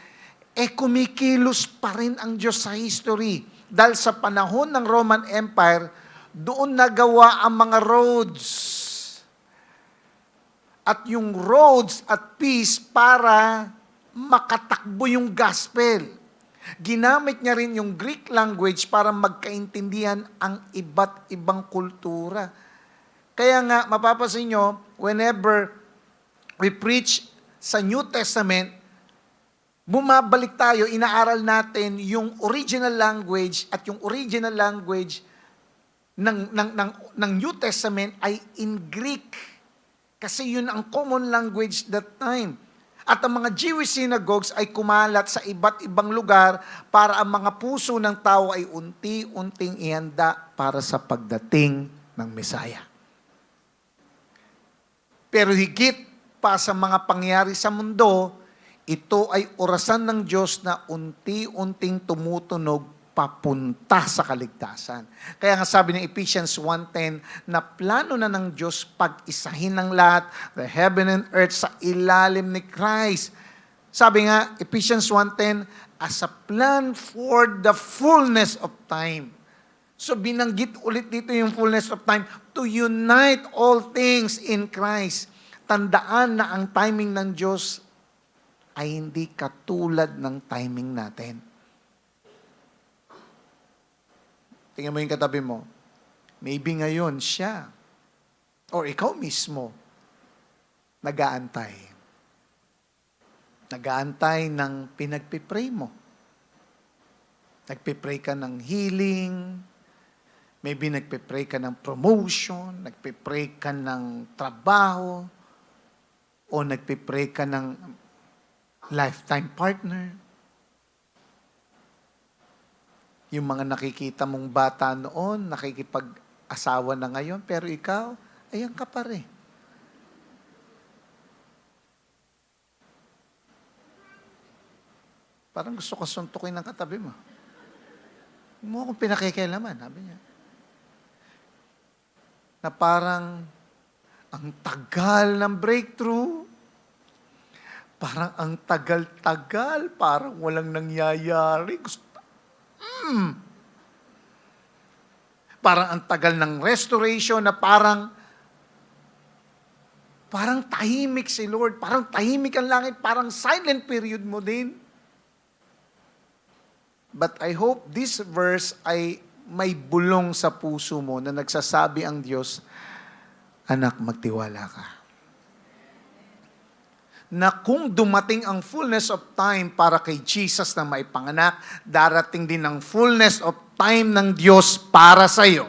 kumikilos pa rin ang Diyos sa history. Dahil sa panahon ng Roman Empire, doon nagawa ang mga roads. At yung roads at peace para makatakbo yung gospel. Ginamit niya rin yung Greek language para magkaintindihan ang iba't ibang kultura. Kaya nga, mapapansin nyo, whenever we preach sa New Testament, bumabalik tayo, inaaral natin yung original language at yung original language ng New Testament ay in Greek. Kasi yun ang common language that time. At ang mga Jewish synagogues ay kumalat sa iba't ibang lugar para ang mga puso ng tao ay unti-unting ihanda para sa pagdating ng Mesaya. Pero higit pa sa mga pangyari sa mundo, ito ay orasan ng Diyos na unti-unting tumutunog papunta sa kaligtasan. Kaya nga sabi ng Ephesians 1:10 na plano na ng Diyos pag-isahin ng lahat, the heaven and earth, sa ilalim ni Christ. Sabi nga, Ephesians 1:10, as a plan for the fullness of time. So binanggit ulit dito yung fullness of time, to unite all things in Christ. Tandaan na ang timing ng Diyos ay hindi katulad ng timing natin. Tingnan mo yung katabi mo. Maybe ngayon siya or ikaw mismo nag-aantay. Nag-aantay ng pinagpipray mo. Nagpipray ka ng healing. Maybe nagpipray ka ng promotion. Nagpipray ka ng trabaho. O nagpipray ka ng lifetime partner. Yung mga nakikita mong bata noon, nakikipag-asawa na ngayon, pero ikaw, ayan ka pa rin. Parang gusto ko suntukin ng katabi mo. Huwag mo akong pinakikialaman, sabi niya. Na parang, ang tagal ng breakthrough. Parang ang tagal-tagal, parang walang nangyayari. Parang ang tagal ng restoration na parang tahimik si Lord, parang tahimik ang langit, parang silent period mo din. But I hope this verse ay may bulong sa puso mo na nagsasabi ang Diyos, anak, magtiwala ka. Na kung dumating ang fullness of time para kay Jesus na maipanganak, darating din ang fullness of time ng Diyos para sa iyo.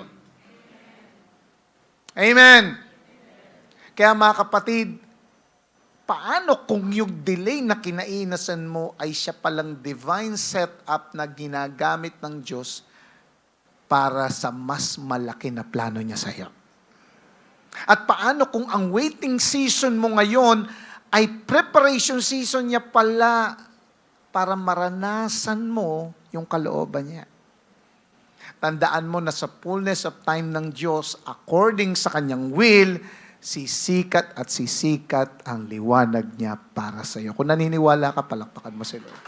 Amen. Kaya mga kapatid, paano kung yung delay na kinainasan mo ay siya palang divine setup na ginagamit ng Diyos para sa mas malaki na plano niya sa iyo? At paano kung ang waiting season mo ngayon ay preparation season niya pala para maranasan mo yung kalooban niya. Tandaan mo na sa fullness of time ng Diyos, according sa kanyang will, sisikat at sisikat ang liwanag niya para sa iyo. Kung naniniwala ka, palakpakan mo si Lord.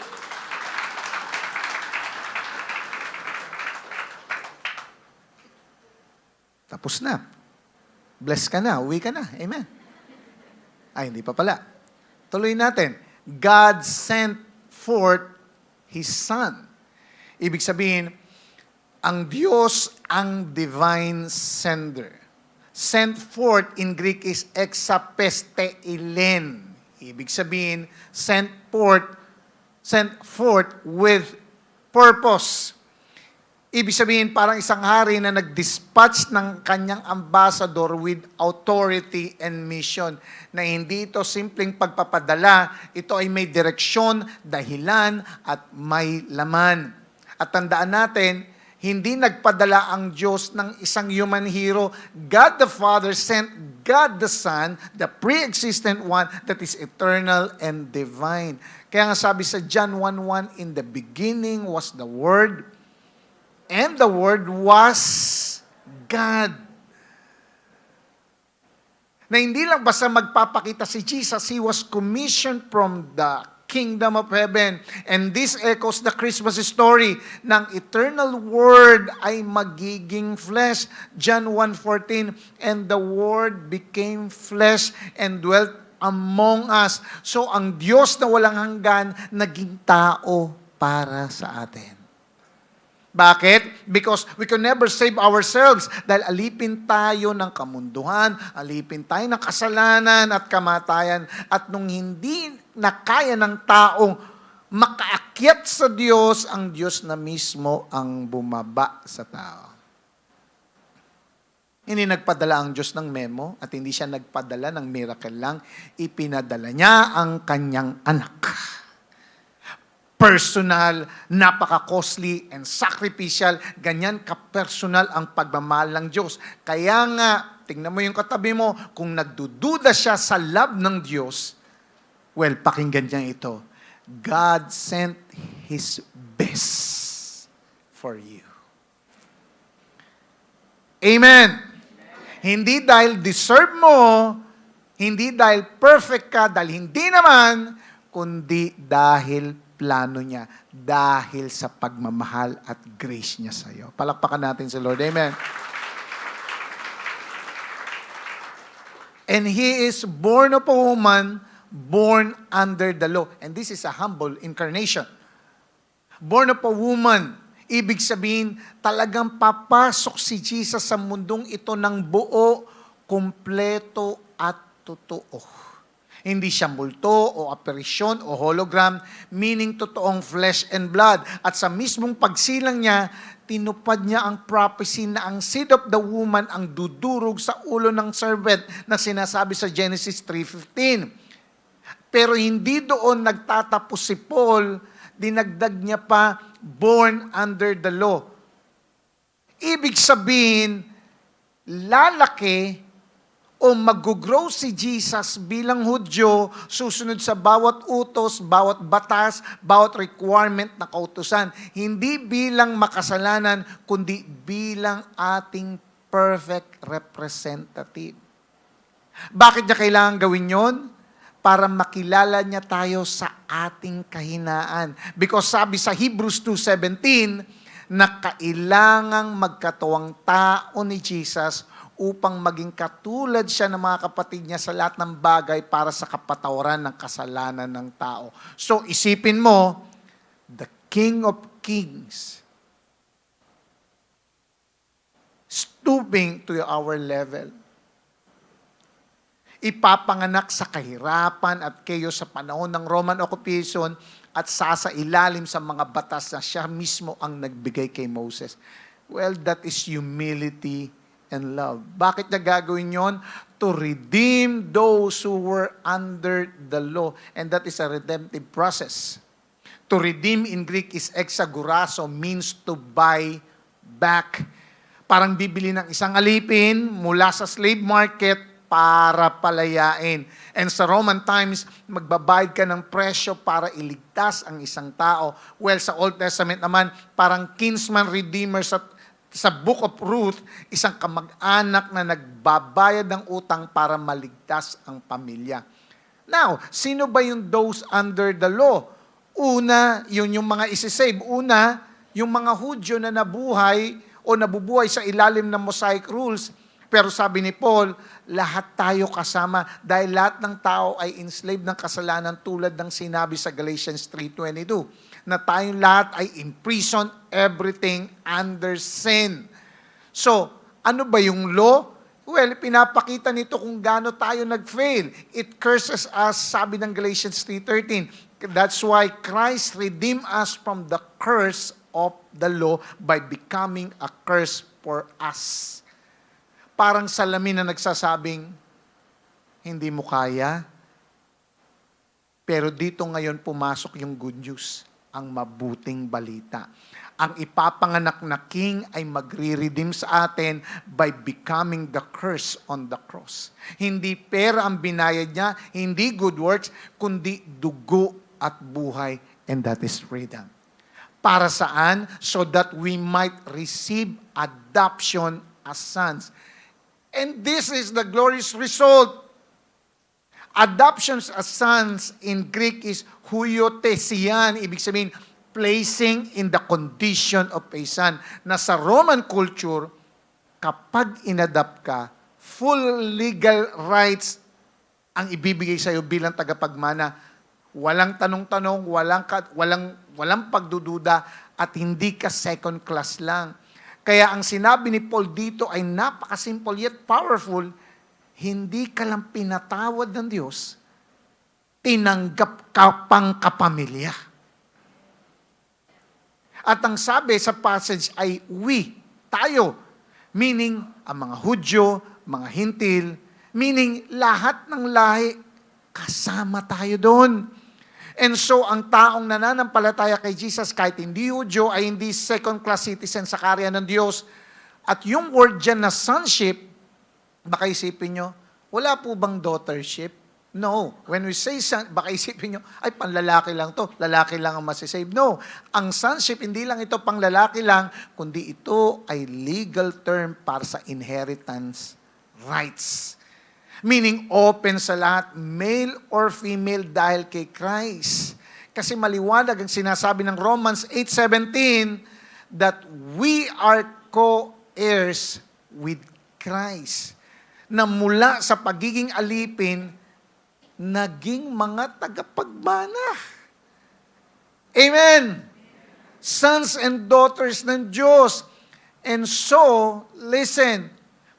Tapos na. Bless ka na. Uwi ka na. Amen. Ay, hindi pa pala. Tuloy natin. God sent forth His Son. Ibig sabihin, ang Diyos ang divine sender. Sent forth in Greek is exapesteilen. Ibig sabihin, sent forth with purpose. Ibig sabihin, parang isang hari na nag-dispatch ng kanyang ambassador with authority and mission. Na hindi ito simpleng pagpapadala, ito ay may direksyon, dahilan, at may laman. At tandaan natin, hindi nagpadala ang Diyos ng isang human hero. God the Father sent God the Son, the pre-existent one that is eternal and divine. Kaya nga sabi sa John 1:1, in the beginning was the Word, and the Word was God. Na hindi lang basta magpapakita si Jesus, He was commissioned from the kingdom of heaven. And this echoes the Christmas story ng eternal Word ay magiging flesh. John 1:14, and the Word became flesh and dwelt among us. So ang Diyos na walang hanggan, naging tao para sa atin. Bakit? Because we can never save ourselves dahil alipin tayo ng kamunduhan, alipin tayo ng kasalanan at kamatayan. At nung hindi na kaya ng taong makaakyat sa Diyos, ang Diyos na mismo ang bumaba sa tao. Hindi nagpadala ang Diyos ng memo at hindi siya nagpadala ng miracle lang. Ipinadala niya ang kanyang anak. Personal, napaka-costly and sacrificial. Ganyan ka-personal ang pagmamahal ng Diyos. Kaya nga, tingnan mo yung katabi mo, kung nagdududa siya sa love ng Diyos, well, pakinggan niya ito. God sent His best for you. Amen. Hindi dahil deserve mo, hindi dahil perfect ka, dahil hindi naman, kundi dahil plano niya, dahil sa pagmamahal at grace niya sa iyo. Palakpakan natin si Lord. Amen. And He is born of a woman, born under the law. And this is a humble incarnation. Born of a woman. Ibig sabihin, talagang papasok si Jesus sa mundong ito ng buo, kumpleto at totoo. Hindi siya multo o apparition o hologram, meaning totoong flesh and blood. At sa mismong pagsilang niya, tinupad niya ang prophecy na ang seed of the woman ang dudurog sa ulo ng serpent na sinasabi sa Genesis 3:15. Pero hindi doon nagtatapos si Paul, dinagdag niya pa, born under the law. Ibig sabihin, lalaki o mag-grow si Jesus bilang Hudyo, susunod sa bawat utos, bawat batas, bawat requirement na kautusan. Hindi bilang makasalanan, kundi bilang ating perfect representative. Bakit niya kailangan gawin yon? Para makilala niya tayo sa ating kahinaan. Because sabi sa Hebrews 2:17, na kailangang magkatuwang tao ni Jesus upang maging katulad siya ng mga kapatid niya sa lahat ng bagay para sa kapatawaran ng kasalanan ng tao. So isipin mo, the King of Kings stooping to our level. Ipapanganak sa kahirapan at chaos sa panahon ng Roman occupation at sasailalim sa mga batas na siya mismo ang nagbigay kay Moses. Well, that is humility and love. Bakit niya gagawin yon? To redeem those who were under the law. And that is a redemptive process. To redeem in Greek is exagorazo, means to buy back. Parang bibili ng isang alipin mula sa slave market para palayain. And sa Roman times, magbabayad ka ng presyo para iligtas ang isang tao. Well, sa Old Testament naman, parang kinsman redeemer sa Book of Ruth, isang kamag-anak na nagbabayad ng utang para maligtas ang pamilya. Now, sino ba yung those under the law? Una, yun yung mga isisave. Una, yung mga Hudyo na nabuhay o nabubuhay sa ilalim ng Mosaic rules. Pero sabi ni Paul, lahat tayo kasama dahil lahat ng tao ay enslaved ng kasalanan tulad ng sinabi sa Galatians 3:22 na tayong lahat ay imprisoned everything under sin. So, ano ba yung law? Well, pinapakita nito kung gaano tayo nag-fail. It curses us, sabi ng Galatians 3:13. That's why Christ redeemed us from the curse of the law by becoming a curse for us. Parang salamin na nagsasabing, hindi mo kaya. Pero dito ngayon pumasok yung good news, ang mabuting balita. Ang ipapanganak na king ay magre-redeem sa atin by becoming the curse on the cross. Hindi pera ang binayad niya, hindi good works, kundi dugo at buhay, and that is freedom. Para saan? So that we might receive adoption as sons. And this is the glorious result. Adoptions as sons in Greek is huiotesian. Ibig sabihin, placing in the condition of a son. Na sa Roman culture, kapag inadopt ka, full legal rights ang ibibigay sa iyo bilang tagapagmana. Walang tanong-tanong, walang pagdududa, at hindi ka second class lang. Kaya ang sinabi ni Paul dito ay napakasimple yet powerful. Hindi ka lang pinatawad ng Diyos, tinanggap ka pang kapamilya. At ang sabi sa passage ay we, tayo. Meaning, ang mga Hudyo, mga Hintil, meaning lahat ng lahi, kasama tayo doon. And so, ang taong nananampalataya kay Jesus, kahit hindi Hudyo, ay hindi second-class citizen sa karya ng Diyos. At yung word dyan na sonship, baka isipin nyo, wala po bang daughtership? No. When we say son, baka isipin nyo, ay panlalaki lang to, lalaki lang ang masisave. No. Ang sonship, hindi lang ito pang lalaki lang, kundi ito ay legal term para sa inheritance rights. Meaning open sa lahat, male or female dahil kay Christ. Kasi maliwanag ang sinasabi ng Romans 8:17 that we are co-heirs with Christ. Na mula sa pagiging alipin, naging mga tagapagmana. Amen! Sons and daughters ng Diyos. And so, listen,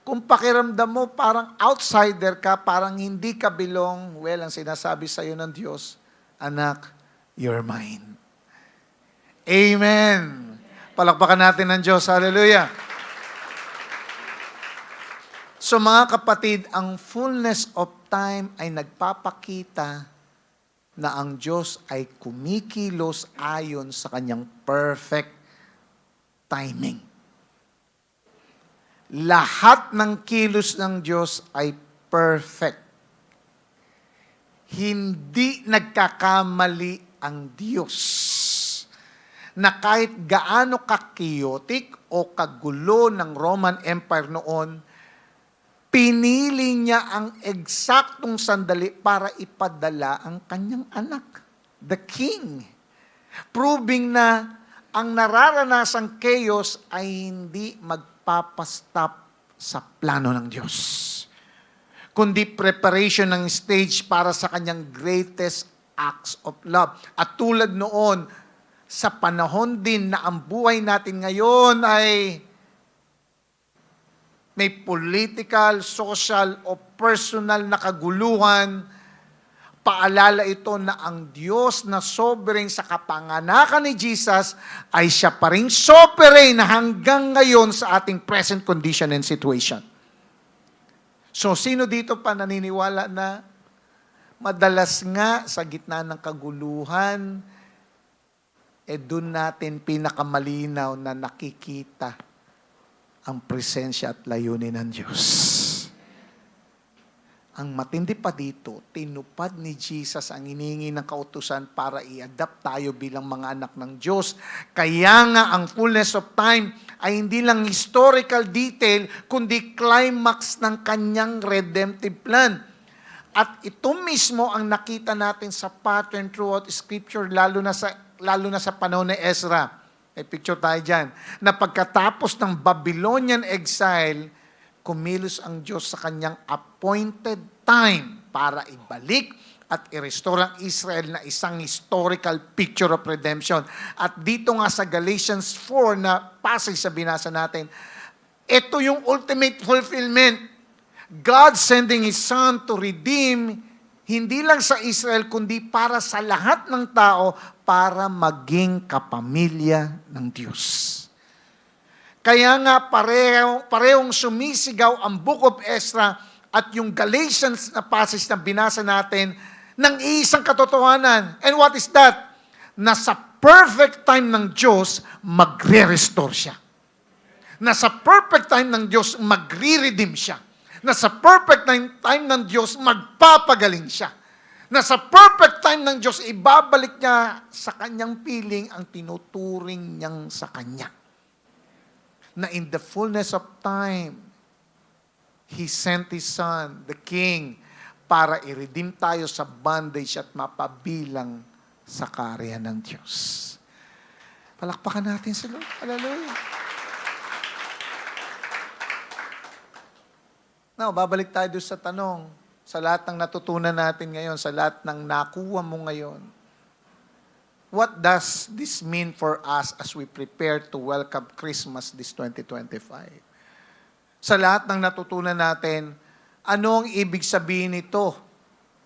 kung pakiramdam mo parang outsider ka, parang hindi ka belong, well, ang sinasabi sa iyo ng Diyos, anak, you're mine. Amen! Palakpakan natin ng Diyos. Hallelujah! So mga kapatid, ang fullness of time ay nagpapakita na ang Diyos ay kumikilos ayon sa kanyang perfect timing. Lahat ng kilos ng Diyos ay perfect. Hindi nagkakamali ang Diyos. Na kahit gaano ka-chaotic o kagulo ng Roman Empire noon, pinili niya ang eksaktong sandali para ipadala ang kanyang anak, the King. Proving na ang nararanasang chaos ay hindi magpapastop sa plano ng Diyos, kundi preparation ng stage para sa kanyang greatest acts of love. At tulad noon, sa panahon din na ang buhay natin ngayon ay may political, social, o personal na kaguluhan, paalala ito na ang Diyos na sovereign sa kapanganakan ni Jesus ay siya pa rin sovereign hanggang ngayon sa ating present condition and situation. So, sino dito pa naniniwala na madalas nga sa gitna ng kaguluhan, doon natin pinakamalinaw na nakikita ang presensya at layunin ng Diyos. Ang matindi pa dito, tinupad ni Jesus ang inihingi ng kautusan para i-adapt tayo bilang mga anak ng Diyos. Kaya nga ang fullness of time ay hindi lang historical detail, kundi climax ng kanyang redemptive plan. At ito mismo ang nakita natin sa pattern throughout Scripture, lalo na sa panahon ni Ezra. May picture tayo dyan. Na pagkatapos ng Babylonian exile, kumilos ang Diyos sa kanyang appointed time para ibalik at i-restore ang Israel na isang historical picture of redemption. At dito nga sa Galatians 4 na passage sa binasa natin, ito yung ultimate fulfillment. God sending His Son to redeem hindi lang sa Israel, kundi para sa lahat ng tao, para maging kapamilya ng Diyos. Kaya nga parehong sumisigaw ang Book of Ezra at yung Galatians na passage na binasa natin ng isang katotohanan. And what is that? Na sa perfect time ng Diyos, magre-restore siya. Na sa perfect time ng Diyos, magre-redeem siya. Na sa perfect time ng Diyos, magpapagaling siya. Na sa perfect time ng Diyos, ibabalik niya sa kanyang piling ang tinuturing niyang sa kanya. Na in the fullness of time, He sent His Son, the King, para i-redeem tayo sa bondage at mapabilang sa karya ng Diyos. Palakpakan natin sa Lord. Hallelujah. Now, babalik tayo doon sa tanong, sa lahat ng natutunan natin ngayon, sa lahat ng nakuha mo ngayon. What does this mean for us as we prepare to welcome Christmas this 2025? Sa lahat ng natutunan natin, ano ang ibig sabihin nito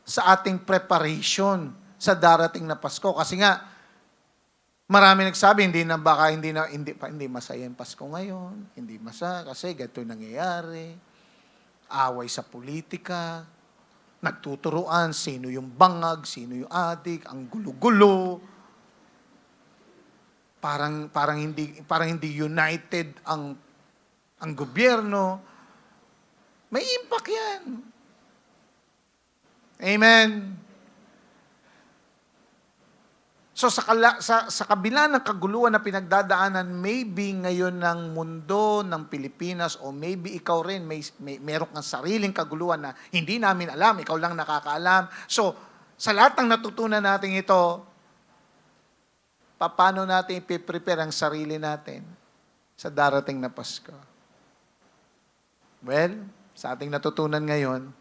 sa ating preparation sa darating na Pasko? Kasi nga, Marami nagsabi, hindi masaya yung Pasko ngayon. Hindi masaya kasi ganito nangyayari. Away sa politika. Nagtuturuan, sino yung bangag, sino yung adik, ang gulo-gulo. Parang hindi united ang gobyerno. May impact yan. Amen. So sa kabila ng kaguluhan na pinagdadaanan, maybe ngayon ng mundo ng Pilipinas o maybe ikaw rin meron kang sariling kaguluhan na hindi namin alam, ikaw lang nakakaalam. So sa lahat ng natutunan natin ito, paano natin ipiprepare ang sarili natin sa darating na Pasko? Well, sa ating natutunan ngayon,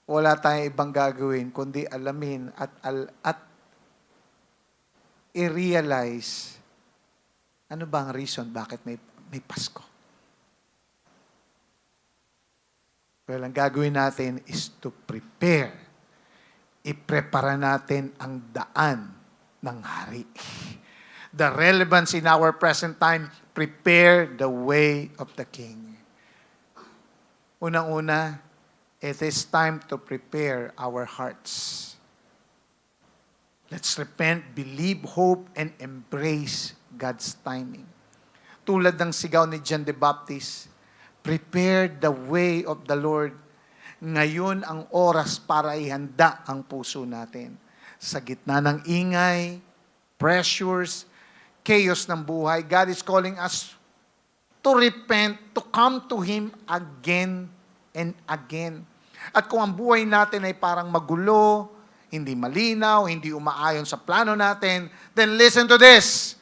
wala tayong ibang gagawin kundi alamin at i-realize ano ba ang reason bakit may Pasko. Well, ang gagawin natin is to prepare. I-prepara natin ang daan ng hari. The relevance in our present time, prepare the way of the King. Unang-una, it is time to prepare our hearts. Let's repent, believe, hope, and embrace God's timing. Tulad ng sigaw ni John the Baptist, prepare the way of the Lord. Ngayon ang oras para ihanda ang puso natin. Sa gitna ng ingay, pressures, chaos ng buhay, God is calling us to repent, to come to Him again and again. At kung ang buhay natin ay parang magulo, hindi malinaw, hindi umaayon sa plano natin, then listen to this.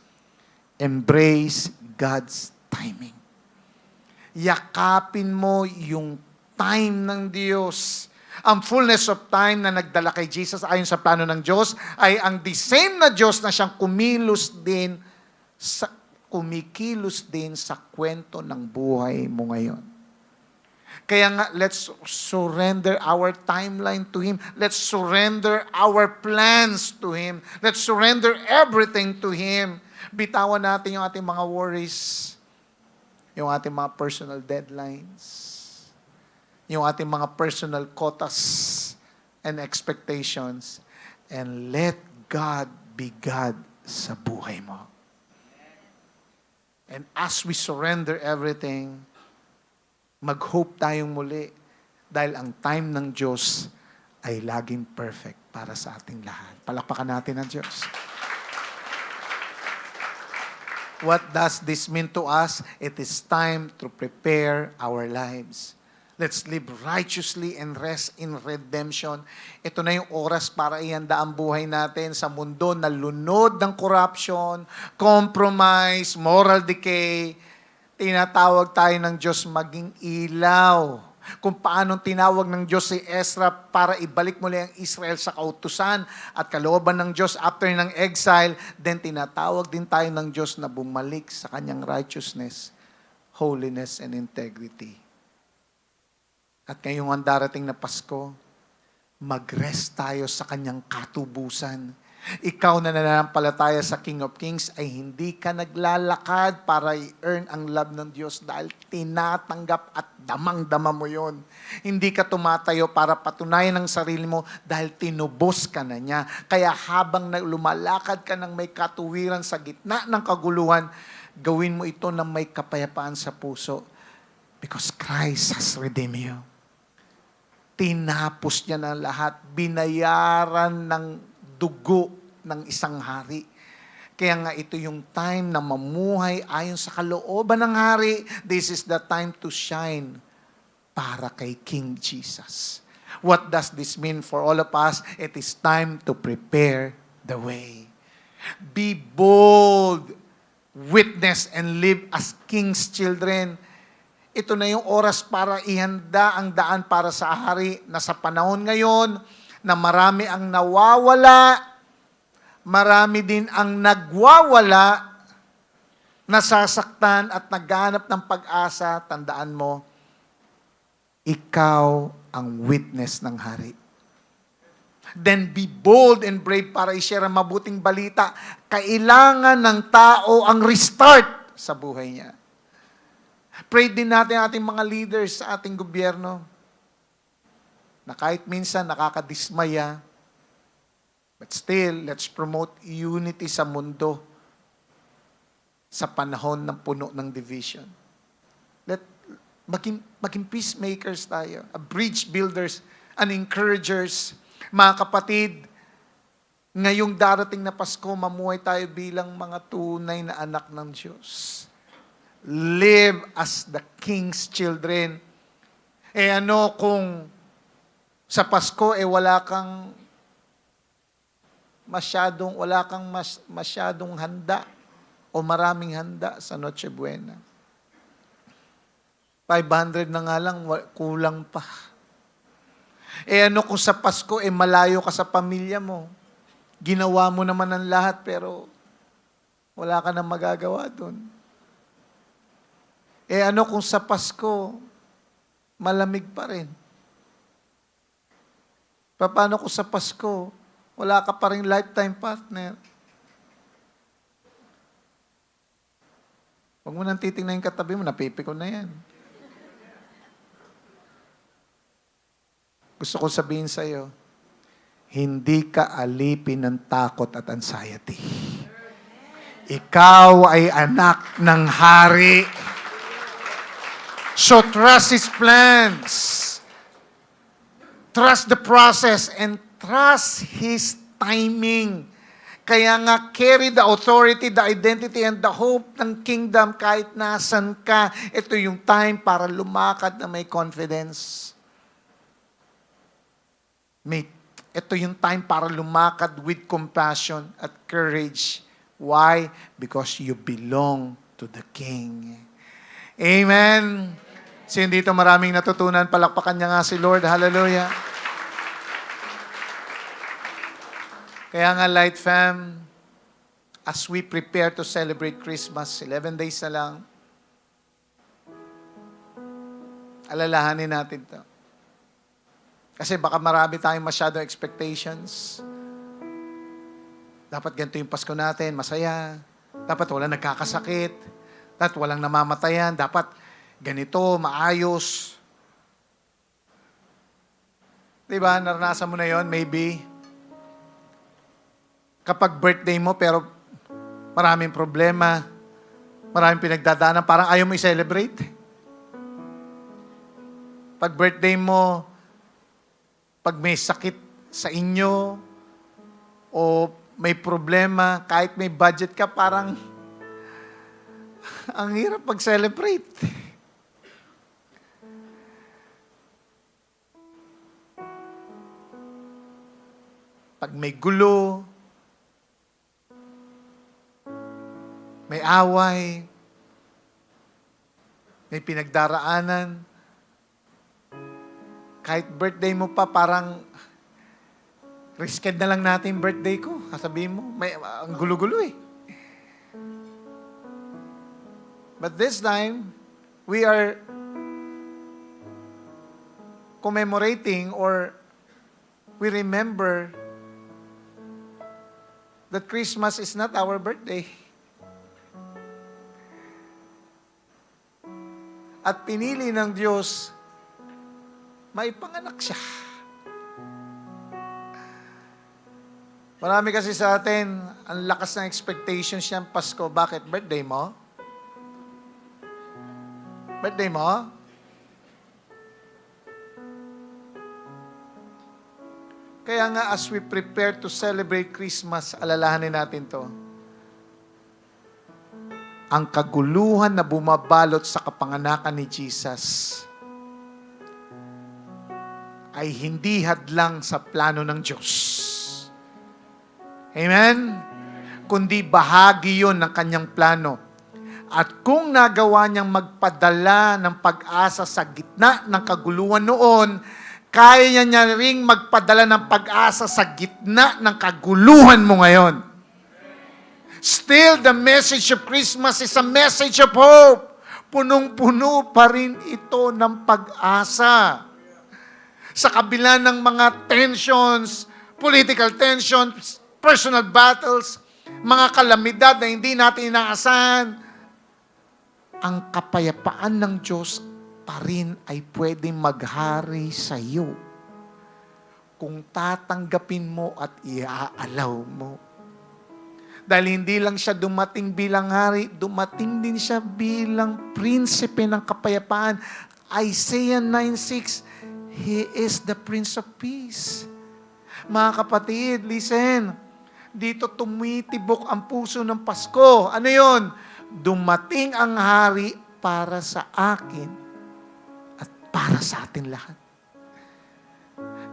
Embrace God's timing. Yakapin mo yung time ng Diyos. Ang fullness of time na nagdala kay Jesus ayon sa plano ng Diyos ay ang the same na Diyos na siyang kumikilos din sa kwento ng buhay mo ngayon. Kaya nga, let's surrender our timeline to Him. Let's surrender our plans to Him. Let's surrender everything to Him. Bitawan natin yung ating mga worries, yung ating mga personal deadlines, yung ating mga personal quotas and expectations, and let God be God sa buhay mo. And as we surrender everything, mag-hope tayong muli dahil ang time ng Diyos ay laging perfect para sa ating lahat. Palakpakan natin ang Diyos. What does this mean to us? It is time to prepare our lives. Let's live righteously and rest in redemption. Ito na yung oras para ihanda ang buhay natin sa mundo na lunod ng corruption, compromise, moral decay. Tinatawag tayo ng Diyos maging ilaw. Kung paano tinawag ng Diyos si Ezra para ibalik muli ang Israel sa kautusan at kalooban ng Diyos after ng exile, then tinatawag din tayo ng Diyos na bumalik sa kanyang righteousness, holiness, and integrity. At ngayong ang darating na Pasko, mag-rest tayo sa kanyang katubusan. Ikaw na nananampalataya sa King of Kings ay hindi ka naglalakad para i-earn ang love ng Diyos dahil tinatanggap at damang-dama mo yon. Hindi ka tumatayo para patunayan ang sarili mo dahil tinubos ka na niya. Kaya habang lumalakad ka ng may katuwiran sa gitna ng kaguluhan, gawin mo ito ng may kapayapaan sa puso because Christ has redeemed you. Tinapos niya na lahat. Binayaran ng dugo ng isang hari. Kaya nga ito yung time na mamuhay ayon sa kalooban ng hari. This is the time to shine para kay King Jesus. What does this mean for all of us? It is time to prepare the way. Be bold, witness, and live as King's children. Ito na yung oras para ihanda ang daan para sa hari na sa panahon ngayon na marami ang nawawala, marami din ang nagwawala, nasasaktan at naghanap ng pag-asa. Tandaan mo, ikaw ang witness ng hari. Then be bold and brave para i-share ang mabuting balita. Kailangan ng tao ang restart sa buhay niya. Pray din natin ating mga leaders sa ating gobyerno na kahit minsan nakakadismaya, but still, let's promote unity sa mundo sa panahon ng puno ng division. Maging peacemakers tayo, bridge builders, and encouragers. Mga kapatid, ngayong darating na Pasko, mamuhay tayo bilang mga tunay na anak ng Diyos. Live as the King's children. Ano kung sa Pasko wala kang masyadong handa o maraming handa sa Noche Buena. 500 na nga lang, kulang pa. Ano kung sa Pasko, malayo ka sa pamilya mo. Ginawa mo naman ang lahat, pero wala ka nang magagawa dun. Ano kung sa Pasko, malamig pa rin. Paano kung sa Pasko, wala ka pa rin lifetime partner? Huwag mo nang titingnan yung katabi mo, napipiko na yan. Gusto ko sabihin sa iyo, hindi ka alipin ng takot at anxiety. Ikaw ay anak ng hari. So trust His plans. Trust the process and trust His timing. Kaya nga, carry the authority, the identity, and the hope ng kingdom kahit nasan ka. Ito yung time para lumakad na may confidence. Ito yung time para lumakad with compassion at courage. Why? Because you belong to the King. Amen. Sino dito maraming natutunan? Palakpakan niya nga si Lord. Hallelujah. Kaya nga, Light Fam, as we prepare to celebrate Christmas, 11 days na lang, alalahanin natin to. Kasi baka marami tayong masyadong expectations. Dapat ganito yung Pasko natin, masaya. Dapat walang nagkakasakit. Dapat walang namamatayan. Dapat ganito, maayos. Diba, naranasan mo na yon maybe. Kapag birthday mo, pero maraming problema, maraming pinagdadaanan, parang ayaw mo i-celebrate. Pag birthday mo, pag may sakit sa inyo, o may problema, kahit may budget ka, parang ang hirap pag-celebrate. Pag may gulo, may away, may pinagdaraanan, kahit birthday mo pa, parang risked na lang natin birthday ko. Sasabihin mo, ang gulo-gulo eh. But this time, we are commemorating or we remember that Christmas is not our birthday. At pinili ng Diyos, maipanganak siya. Marami kasi sa atin, ang lakas ng expectations niyang Pasko. Bakit? Birthday mo? Birthday mo? Kaya nga, as we prepare to celebrate Christmas, alalahanin natin to. Ang kaguluhan na bumabalot sa kapanganakan ni Jesus ay hindi hadlang sa plano ng Diyos. Amen? Kundi bahagi yon ng kanyang plano. At kung nagawa niyang magpadala ng pag-asa sa gitna ng kaguluhan noon, kaya niya ring magpadala ng pag-asa sa gitna ng kaguluhan mo ngayon. Still, the message of Christmas is a message of hope. Punong-puno pa rin ito ng pag-asa. Sa kabila ng mga tensions, political tensions, personal battles, mga kalamidad na hindi natin inaasahan, ang kapayapaan ng Diyos pa rin ay pwedeng maghari sa iyo kung tatanggapin mo at iaalaw mo. Dahil hindi lang siya dumating bilang hari, dumating din siya bilang prinsipe ng kapayapaan. Isaiah 9:6, He is the Prince of Peace. Mga kapatid, listen. Dito tumitibok ang puso ng Pasko. Ano yon? Dumating ang hari para sa akin at para sa atin lahat.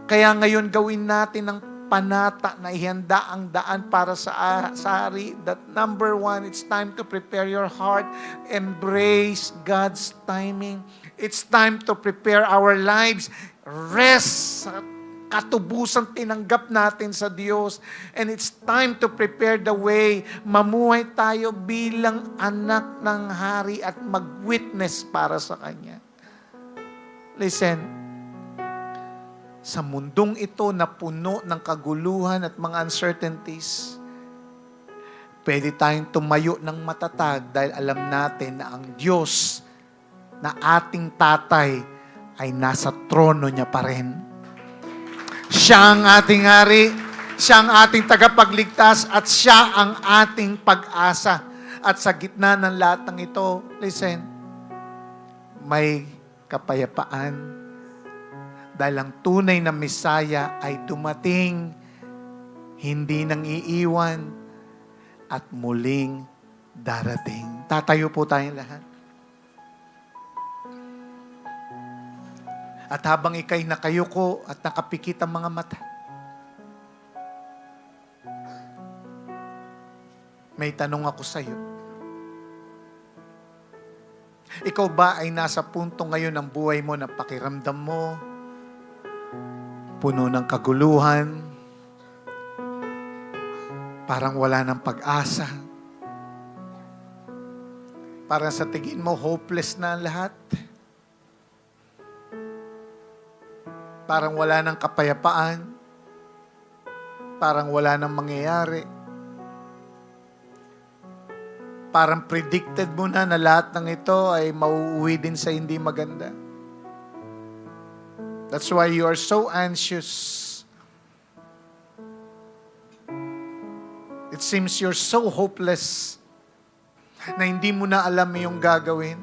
Kaya ngayon gawin natin ang panata na ihanda ang daan para sa hari. That number 1, it's time to prepare your heart. Embrace God's timing. It's time to prepare our lives. Rest sa katubusan tinanggap natin sa Diyos. And it's time to prepare the way. Mamuhay tayo bilang anak ng hari at mag-witness para sa Kanya. Listen, sa mundong ito na puno ng kaguluhan at mga uncertainties, pwede tayong tumayo ng matatag dahil alam natin na ang Diyos na ating tatay ay nasa trono niya pa rin. Siya ang ating hari, siya ang ating tagapagligtas, at siya ang ating pag-asa. At sa gitna ng lahat ng ito, listen, may kapayapaan. Dahil ang tunay na Mesaya ay dumating, hindi nang iiwan, at muling darating. Tatayo po tayong lahat. At habang ikay nakayuko at nakapikit ang mga mata, may tanong ako sa iyo. Ikaw ba ay nasa punto ngayon ng buhay mo na pakiramdam mo puno ng kaguluhan, parang wala ng pag-asa, parang sa tingin mo hopeless na ang lahat, parang wala ng kapayapaan, parang wala ng mangyayari, parang predicted mo na lahat ng ito ay mauuwi din sa hindi maganda. That's why you are so anxious. It seems you're so hopeless na hindi mo na alam yung gagawin.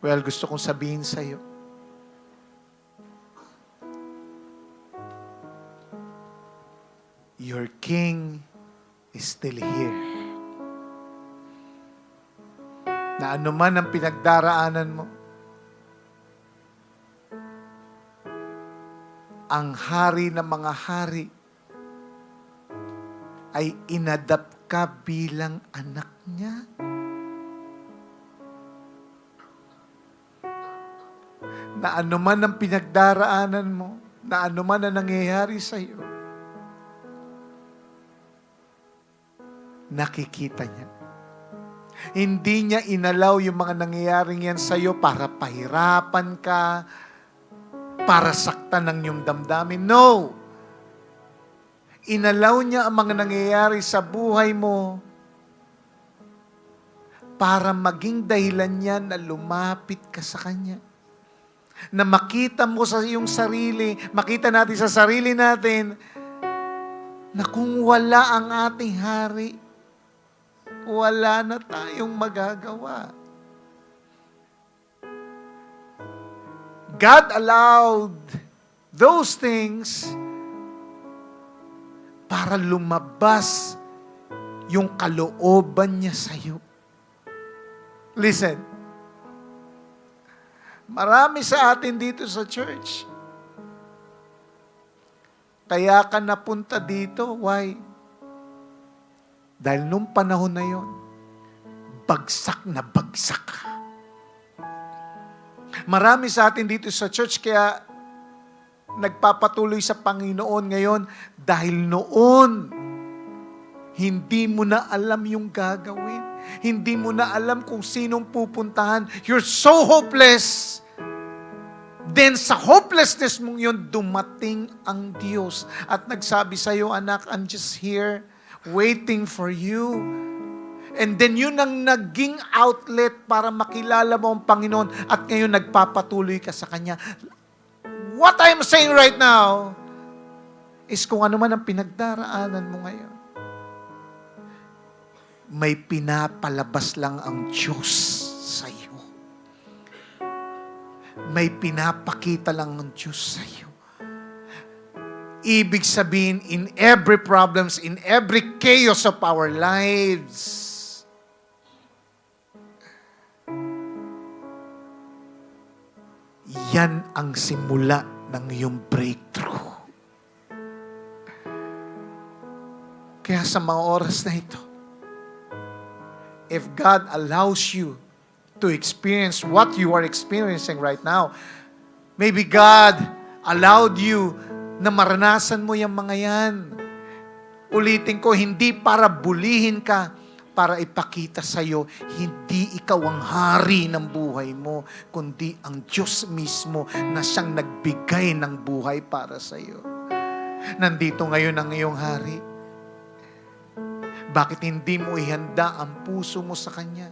Well, gusto kong sabihin sa iyo, your King is still here. Na anuman ang pinagdaraanan mo, ang hari ng mga hari ay inadapt ka bilang anak niya. Na anuman ang pinagdaraanan mo, na anuman ang nangyayari sa iyo, nakikita niya. Hindi niya inalaw yung mga nangyayaring yan sa iyo para pahirapan ka, para saktan ng iyong damdamin. No! Inalaw niya ang mga nangyayari sa buhay mo para maging dahilan niya na lumapit ka sa Kanya. Na makita mo sa iyong sarili, makita natin sa sarili natin, na kung wala ang ating hari, wala na tayong magagawa. God allowed those things para lumabas yung kalooban niya sa iyo. Listen, marami sa atin dito sa church, kaya ka napunta dito, why? Dahil nung panahon na yon, bagsak na bagsak ka. Marami sa atin dito sa church kaya nagpapatuloy sa Panginoon ngayon dahil noon hindi mo na alam yung gagawin. Hindi mo na alam kung sinong pupuntahan. You're so hopeless Then sa hopelessness mong yun, dumating ang Diyos at nagsabi sa'yo, anak, I'm just here waiting for you. And then yun ang naging outlet para makilala mo ang Panginoon at ngayon nagpapatuloy ka sa Kanya. What I'm saying right now is kung ano man ang pinagdaraanan mo ngayon, may pinapalabas lang ang Diyos sa iyo. May pinapakita lang ng Diyos sa iyo. Ibig sabihin, in every problems, in every chaos of our lives, yan ang simula ng iyong breakthrough. Kaya sa mga oras na ito, if God allows you to experience what you are experiencing right now, maybe God allowed you na maranasan mo yung mga yan. Ulitin ko, hindi para bulihin ka, para ipakita sa'yo, hindi ikaw ang hari ng buhay mo, kundi ang Diyos mismo na siyang nagbigay ng buhay para sa'yo. Nandito ngayon ang iyong hari. Bakit hindi mo ihanda ang puso mo sa Kanya?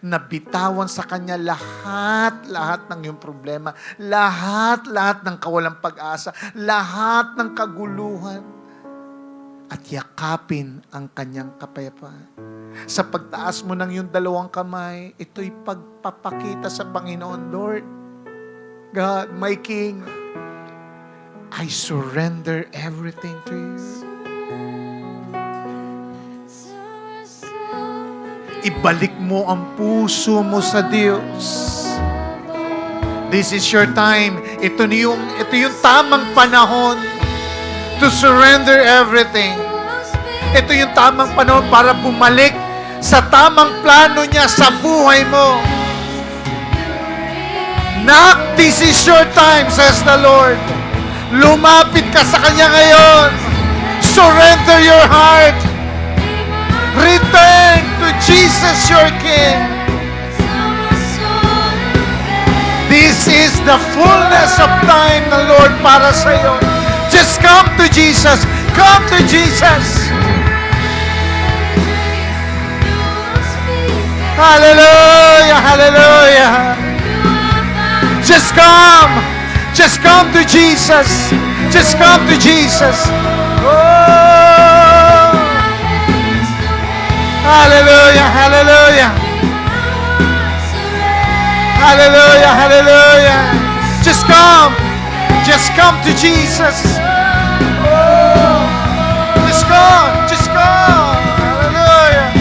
Nabitawan sa Kanya lahat ng iyong problema, lahat ng kawalang pag-asa, lahat ng kaguluhan, at yakapin ang Kanyang kapayapaan. Sa pagtaas mo ng iyong dalawang kamay, ito'y pagpapakita sa Panginoon, Lord, God, my King, I surrender everything to you. Ibalik mo ang puso mo sa Diyos. This is your time. Ito yung tamang panahon to surrender everything. Ito yung tamang panahon para bumalik sa tamang plano niya sa buhay mo. Nak, this is your time, says the Lord. Lumapit ka sa Kanya ngayon. Surrender your heart. Return to Jesus, your King. This is the fullness of time ng Lord para sa iyo. Just come to Jesus. Come to Jesus. Hallelujah, hallelujah. Just come. Just come to Jesus. Just come to Jesus. Oh. Hallelujah, hallelujah. Hallelujah, hallelujah. Just come. Just come to Jesus. Oh. Just come. Just come. Hallelujah.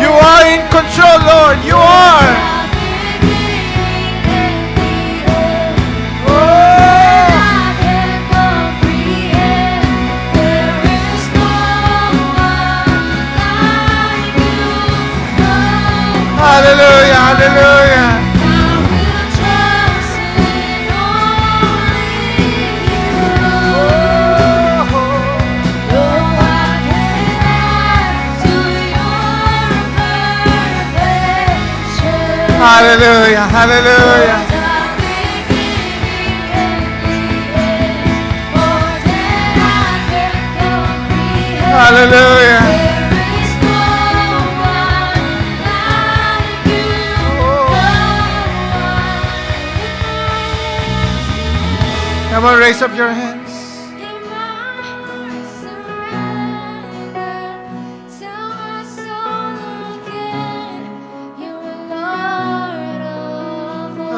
You are in control, Lord. You are. Hallelujah, hallelujah. Hallelujah, hallelujah. Hallelujah. Come on, raise up your hands.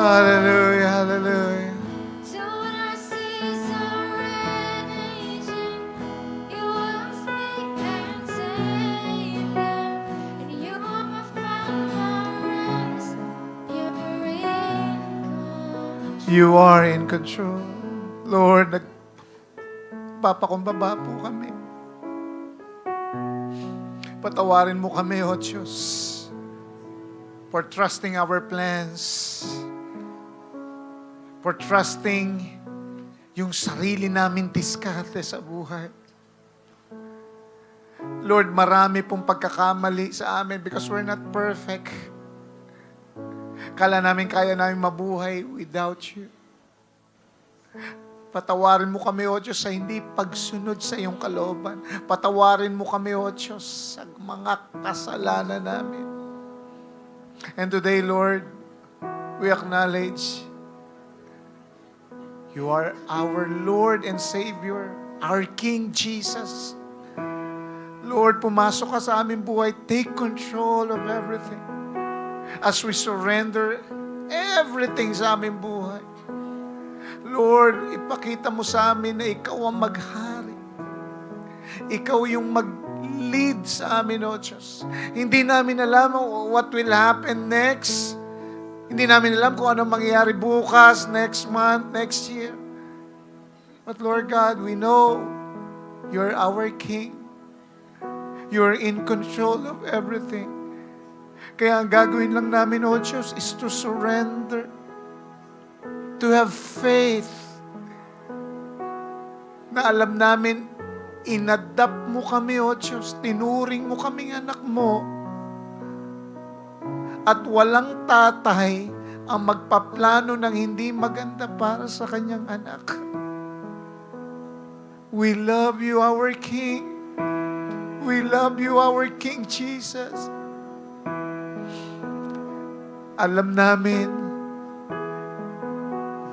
Hallelujah, hallelujah. You are in control. Lord, nagpapakumbaba po kami. Patawarin mo kami, O Diyos, for trusting our plans, for trusting yung sarili namin diskarte sa buhay. Lord, marami pong pagkakamali sa amin because we're not perfect. Kala namin kaya namin mabuhay without you. Patawarin mo kami, O Diyos, sa hindi pagsunod sa iyong kalooban. Patawarin mo kami, O Diyos, sa mga kasalanan namin. And today, Lord, we acknowledge you are our Lord and Savior, our King Jesus. Lord, pumasok ka sa aming buhay. Take control of everything. As we surrender everything sa aming buhay. Lord, ipakita mo sa amin na ikaw ang maghari. Ikaw yung mag-lead sa amin, O Diyos. Hindi namin alam what will happen next. Hindi namin alam kung anong mangyayari bukas, next month, next year. But Lord God, we know you're our King. You're in control of everything. Kaya ang gagawin lang namin, O Diyos, is to surrender. To have faith na alam namin, inadapt mo kami, O Diyos, tinuring mo kaming anak mo, at walang tatay ang magpaplano ng hindi maganda para sa kanyang anak. We love you, our King. We love you, our King Jesus. Alam namin,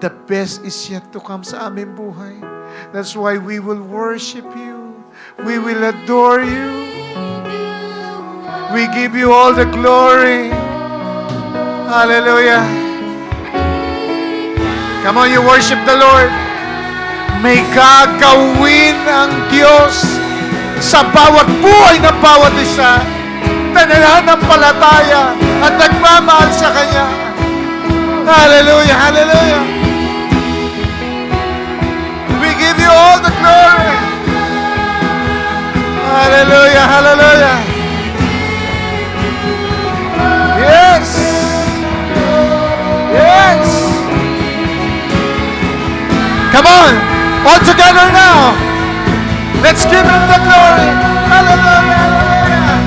the best is yet to come sa aming buhay. That's why we will worship you. We will adore you. We give you all the glory. Hallelujah. Come on, you worship the Lord. May gagawin ang Diyos sa bawat buhay ng bawat isa na nananampalataya at nagmamahal sa Kanya. Hallelujah, hallelujah. We give you all the glory. Hallelujah, hallelujah. Yes. Yes. Come on, all together now. Let's give Him the glory. Hallelujah, hallelujah.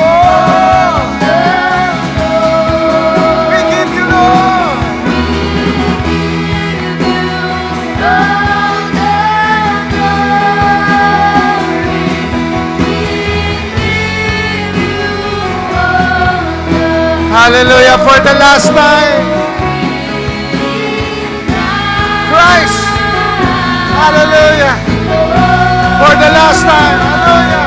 Oh, we give you Lord. Hallelujah for the last time. Christ. Hallelujah. For the last time. Hallelujah.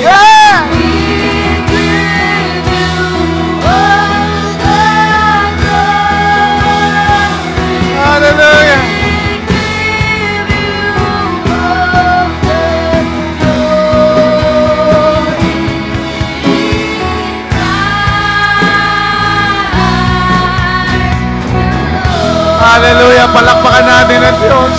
Yeah. Hallelujah. Hallelujah. Palakpakan natin ang Diyos.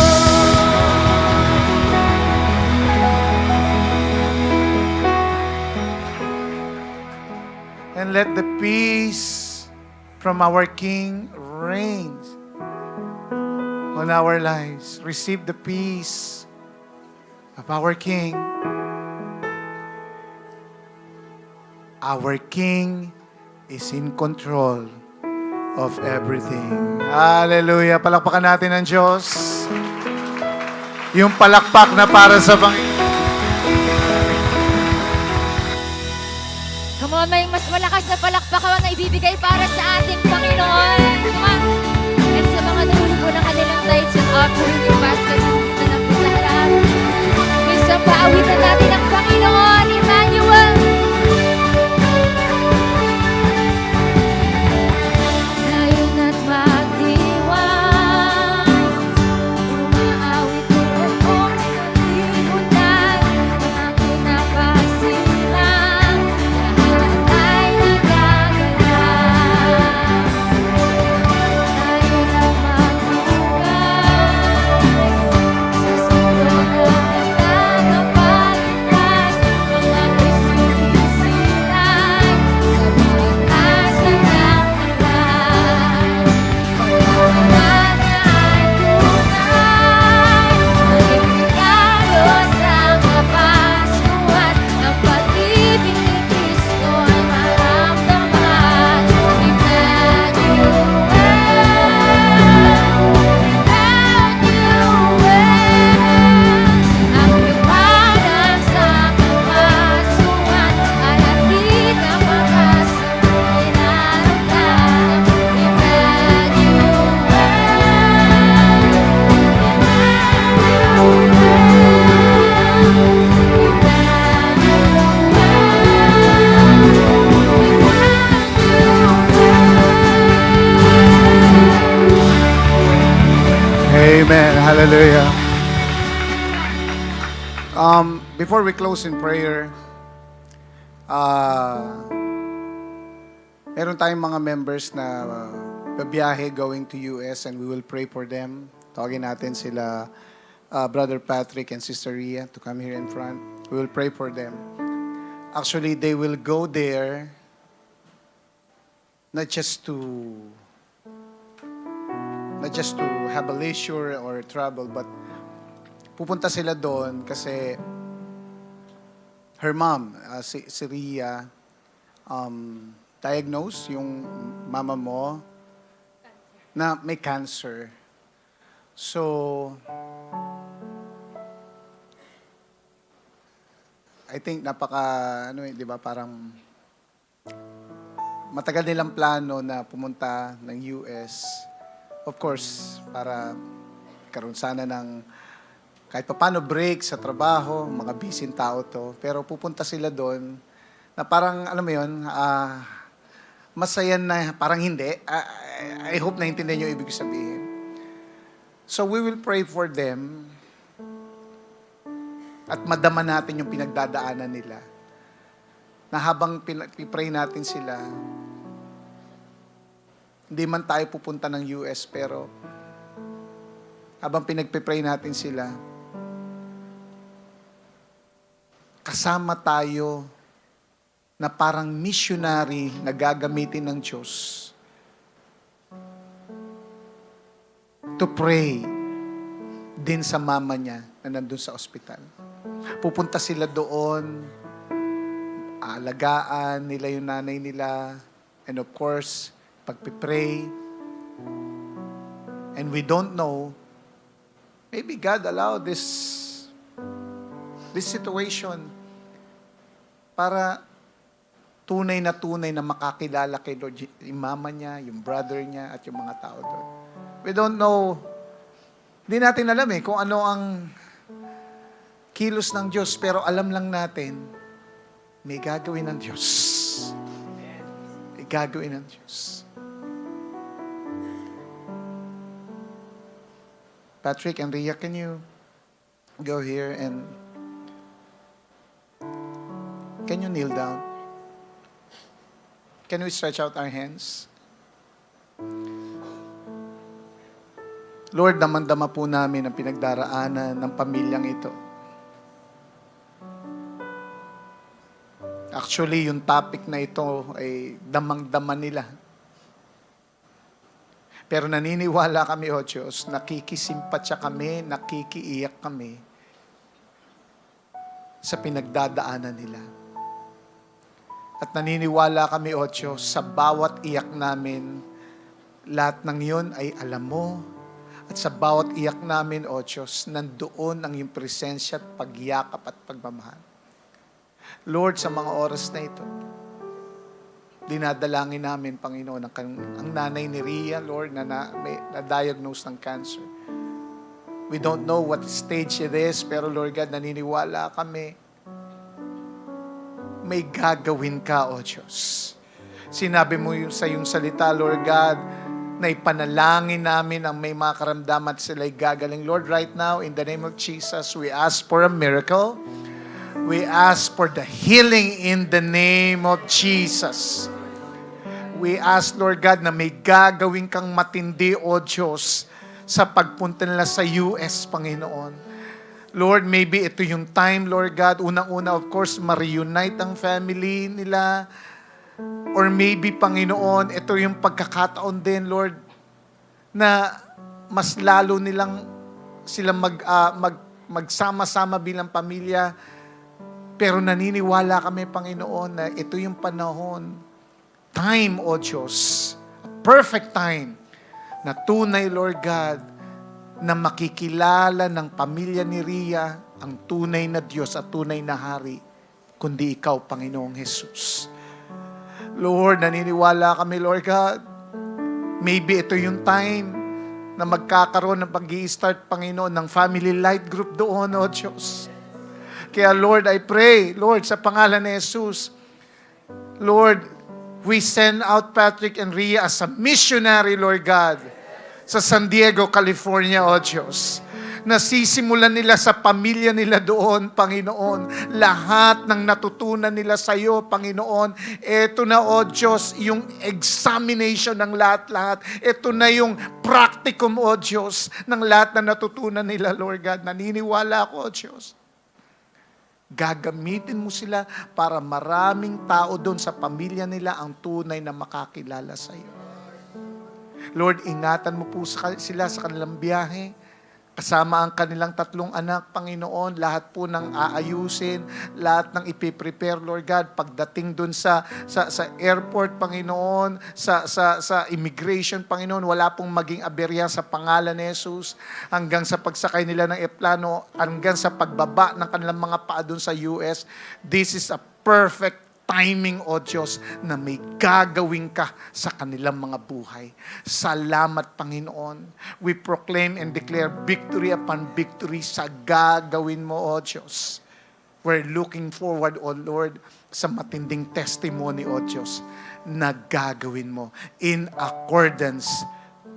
And let the peace from our King reign on our lives. Receive the peace of our King. Our King is in control of everything. Hallelujah. Palakpakan natin ang Diyos. Yung palakpak na para sa Panginoon. Come on, may mas malakas na palakpakan na ibibigay para sa ating Panginoon. Come on. At sa mga nahulugo ng kanilang tithes and offering yung basket, na lang po sa harap. Isang paawitan natin ang Panginoon, Emmanuel. Ngayon at magdiwang, umaawit doon sa libutan, mga pinapasilang, lahat ay nagagalaw. Ngayon ang magdiwang, sa sundot ng tagapagligtas. Hallelujah. Before we close in prayer, meron tayong mga members na babiyahe going to US and we will pray for them. Tawagin natin sila Brother Patrick and Sister Ria to come here in front. We will pray for them. Actually, they will go there not just to have a leisure or travel, but pupunta sila doon kasi her mom, si Ria, diagnosed yung mama mo na may cancer. So, I think di ba, parang matagal nilang plano na pumunta ng US. Of course, para karoon sana ng kahit paano break sa trabaho, mga busy tao to. Pero pupunta sila doon na parang, alam mo yun, masaya na, parang hindi. I hope na intindihan nyo ibig sabihin. So we will pray for them at madama natin yung pinagdadaanan nila. Na habang pray natin sila, hindi man tayo pupunta ng US, pero habang pinagpipray natin sila, kasama tayo na parang missionary na gagamitin ng Diyos to pray din sa mama niya na nandun sa ospital. Pupunta sila doon, alagaan nila yung nanay nila, and of course, pagpipray. And we don't know, maybe God allowed this situation para tunay na makakilala kay Lord, yung mama niya, yung brother niya, at yung mga tao doon. We don't know, hindi natin alam kung ano ang kilos ng Diyos, pero alam lang natin, may gagawin ng Diyos. May gagawin ng Diyos. Patrick and Ria, can you go here and can you kneel down? Can we stretch out our hands? Lord, damang-dama po namin ang pinagdaraanan ng pamilyang ito. Actually, yung topic na ito ay damang-dama nila. Pero naniniwala kami, O Diyos, nakikisimpatya kami, nakikiiyak kami sa pinagdadaanan nila. At naniniwala kami, O Diyos, sa bawat iyak namin, lahat ng yun ay alam mo. At sa bawat iyak namin, O Diyos, nandoon ang iyong presensya at pagyakap at pagmamahal. Lord, sa mga oras na ito, dinadalangin namin, Panginoon, ang nanay ni Ria, Lord, na-diagnose ng cancer. We don't know what stage it is, pero Lord God, naniniwala kami, may gagawin ka, O Diyos. Sinabi mo sa iyong salita, Lord God, na ipanalangin namin ang may mga karamdaman at sila'y gagaling. Lord, right now, in the name of Jesus, we ask for a miracle. We ask for the healing in the name of Jesus. We ask, Lord God, na may gagawin kang matindi, O Diyos, sa pagpunta nila sa US, Panginoon. Lord, maybe ito yung time, Lord God, unang-una, of course, ma-reunite ang family nila. Or maybe, Panginoon, ito yung pagkakataon din, Lord, na mas lalo nilang sila magsama-sama bilang pamilya. Pero naniniwala kami, Panginoon, na ito yung panahon, time, O Diyos, a perfect time, na tunay, Lord God, na makikilala ng pamilya ni Ria ang tunay na Diyos at tunay na Hari, kundi Ikaw, Panginoong Jesus. Lord, naniniwala kami, Lord God, maybe ito yung time na magkakaroon ng pag-i-start, Panginoon, ng family light group doon, O Diyos. Kaya Lord, I pray, Lord, sa pangalan ni Jesus, Lord, we send out Patrick and Ria as a missionary, Lord God, sa San Diego, California, O Diyos. Nasisimulan nila sa pamilya nila doon, Panginoon. Lahat ng natutunan nila sa iyo, Panginoon. Ito na, O Diyos, yung examination ng lahat-lahat. Ito na yung practicum, O Diyos, ng lahat na natutunan nila, Lord God. Naniniwala ako, O Diyos. Gagamitin mo sila para maraming tao doon sa pamilya nila ang tunay na makakilala sa iyo. Lord, ingatan mo po sila sa kanilang biyahe. Kasama ang kanilang 3 anak, Panginoon, lahat po ng aayusin, lahat ng ipiprepare, Lord God, pagdating dun sa airport, Panginoon, sa immigration, Panginoon, wala pong maging aberya sa pangalan ni Jesus, hanggang sa pagsakay nila ng eplano, hanggang sa pagbaba ng kanilang mga paa dun sa US. This is a perfect timing, O Diyos, na may gagawin ka sa kanilang mga buhay. Salamat, Panginoon. We proclaim and declare victory upon victory sa gagawin mo, O Diyos. We're looking forward, O Lord, sa matinding testimony, O Diyos, na gagawin mo in accordance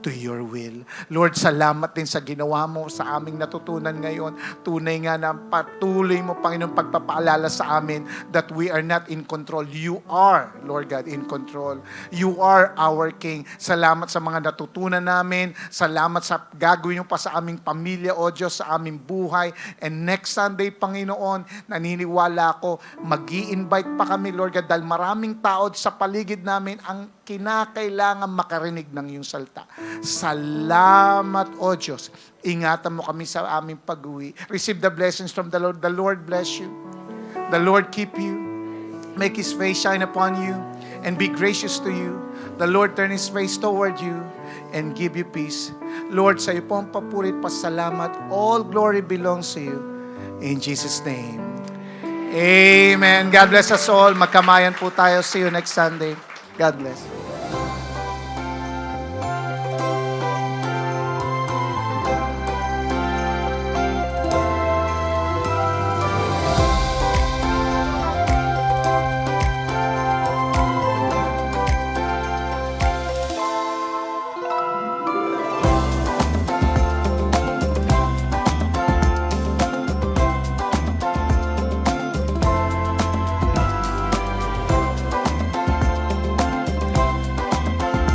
to your will. Lord, salamat din sa ginawa mo sa aming natutunan ngayon. Tunay nga na patuloy mo, Panginoon, pagpapaalala sa amin that we are not in control. You are, Lord God, in control. You are our King. Salamat sa mga natutunan namin. Salamat sa gagawin mo pa sa aming pamilya, O Diyos, sa aming buhay. And next Sunday, Panginoon, naniniwala ako, mag-i-invite pa kami, Lord God, dahil maraming tao sa paligid namin ang kinakailangan makarinig ng iyong salita. Salamat, O Diyos. Ingatan mo kami sa aming pag-uwi. Receive the blessings from the Lord. The Lord bless you. The Lord keep you. Make His face shine upon you and be gracious to you. The Lord turn His face toward you and give you peace. Lord, sa iyo po ang papurit, pasalamat. All glory belongs to you. In Jesus' name. Amen. God bless us all. Magkamayan po tayo. See you next Sunday. God bless.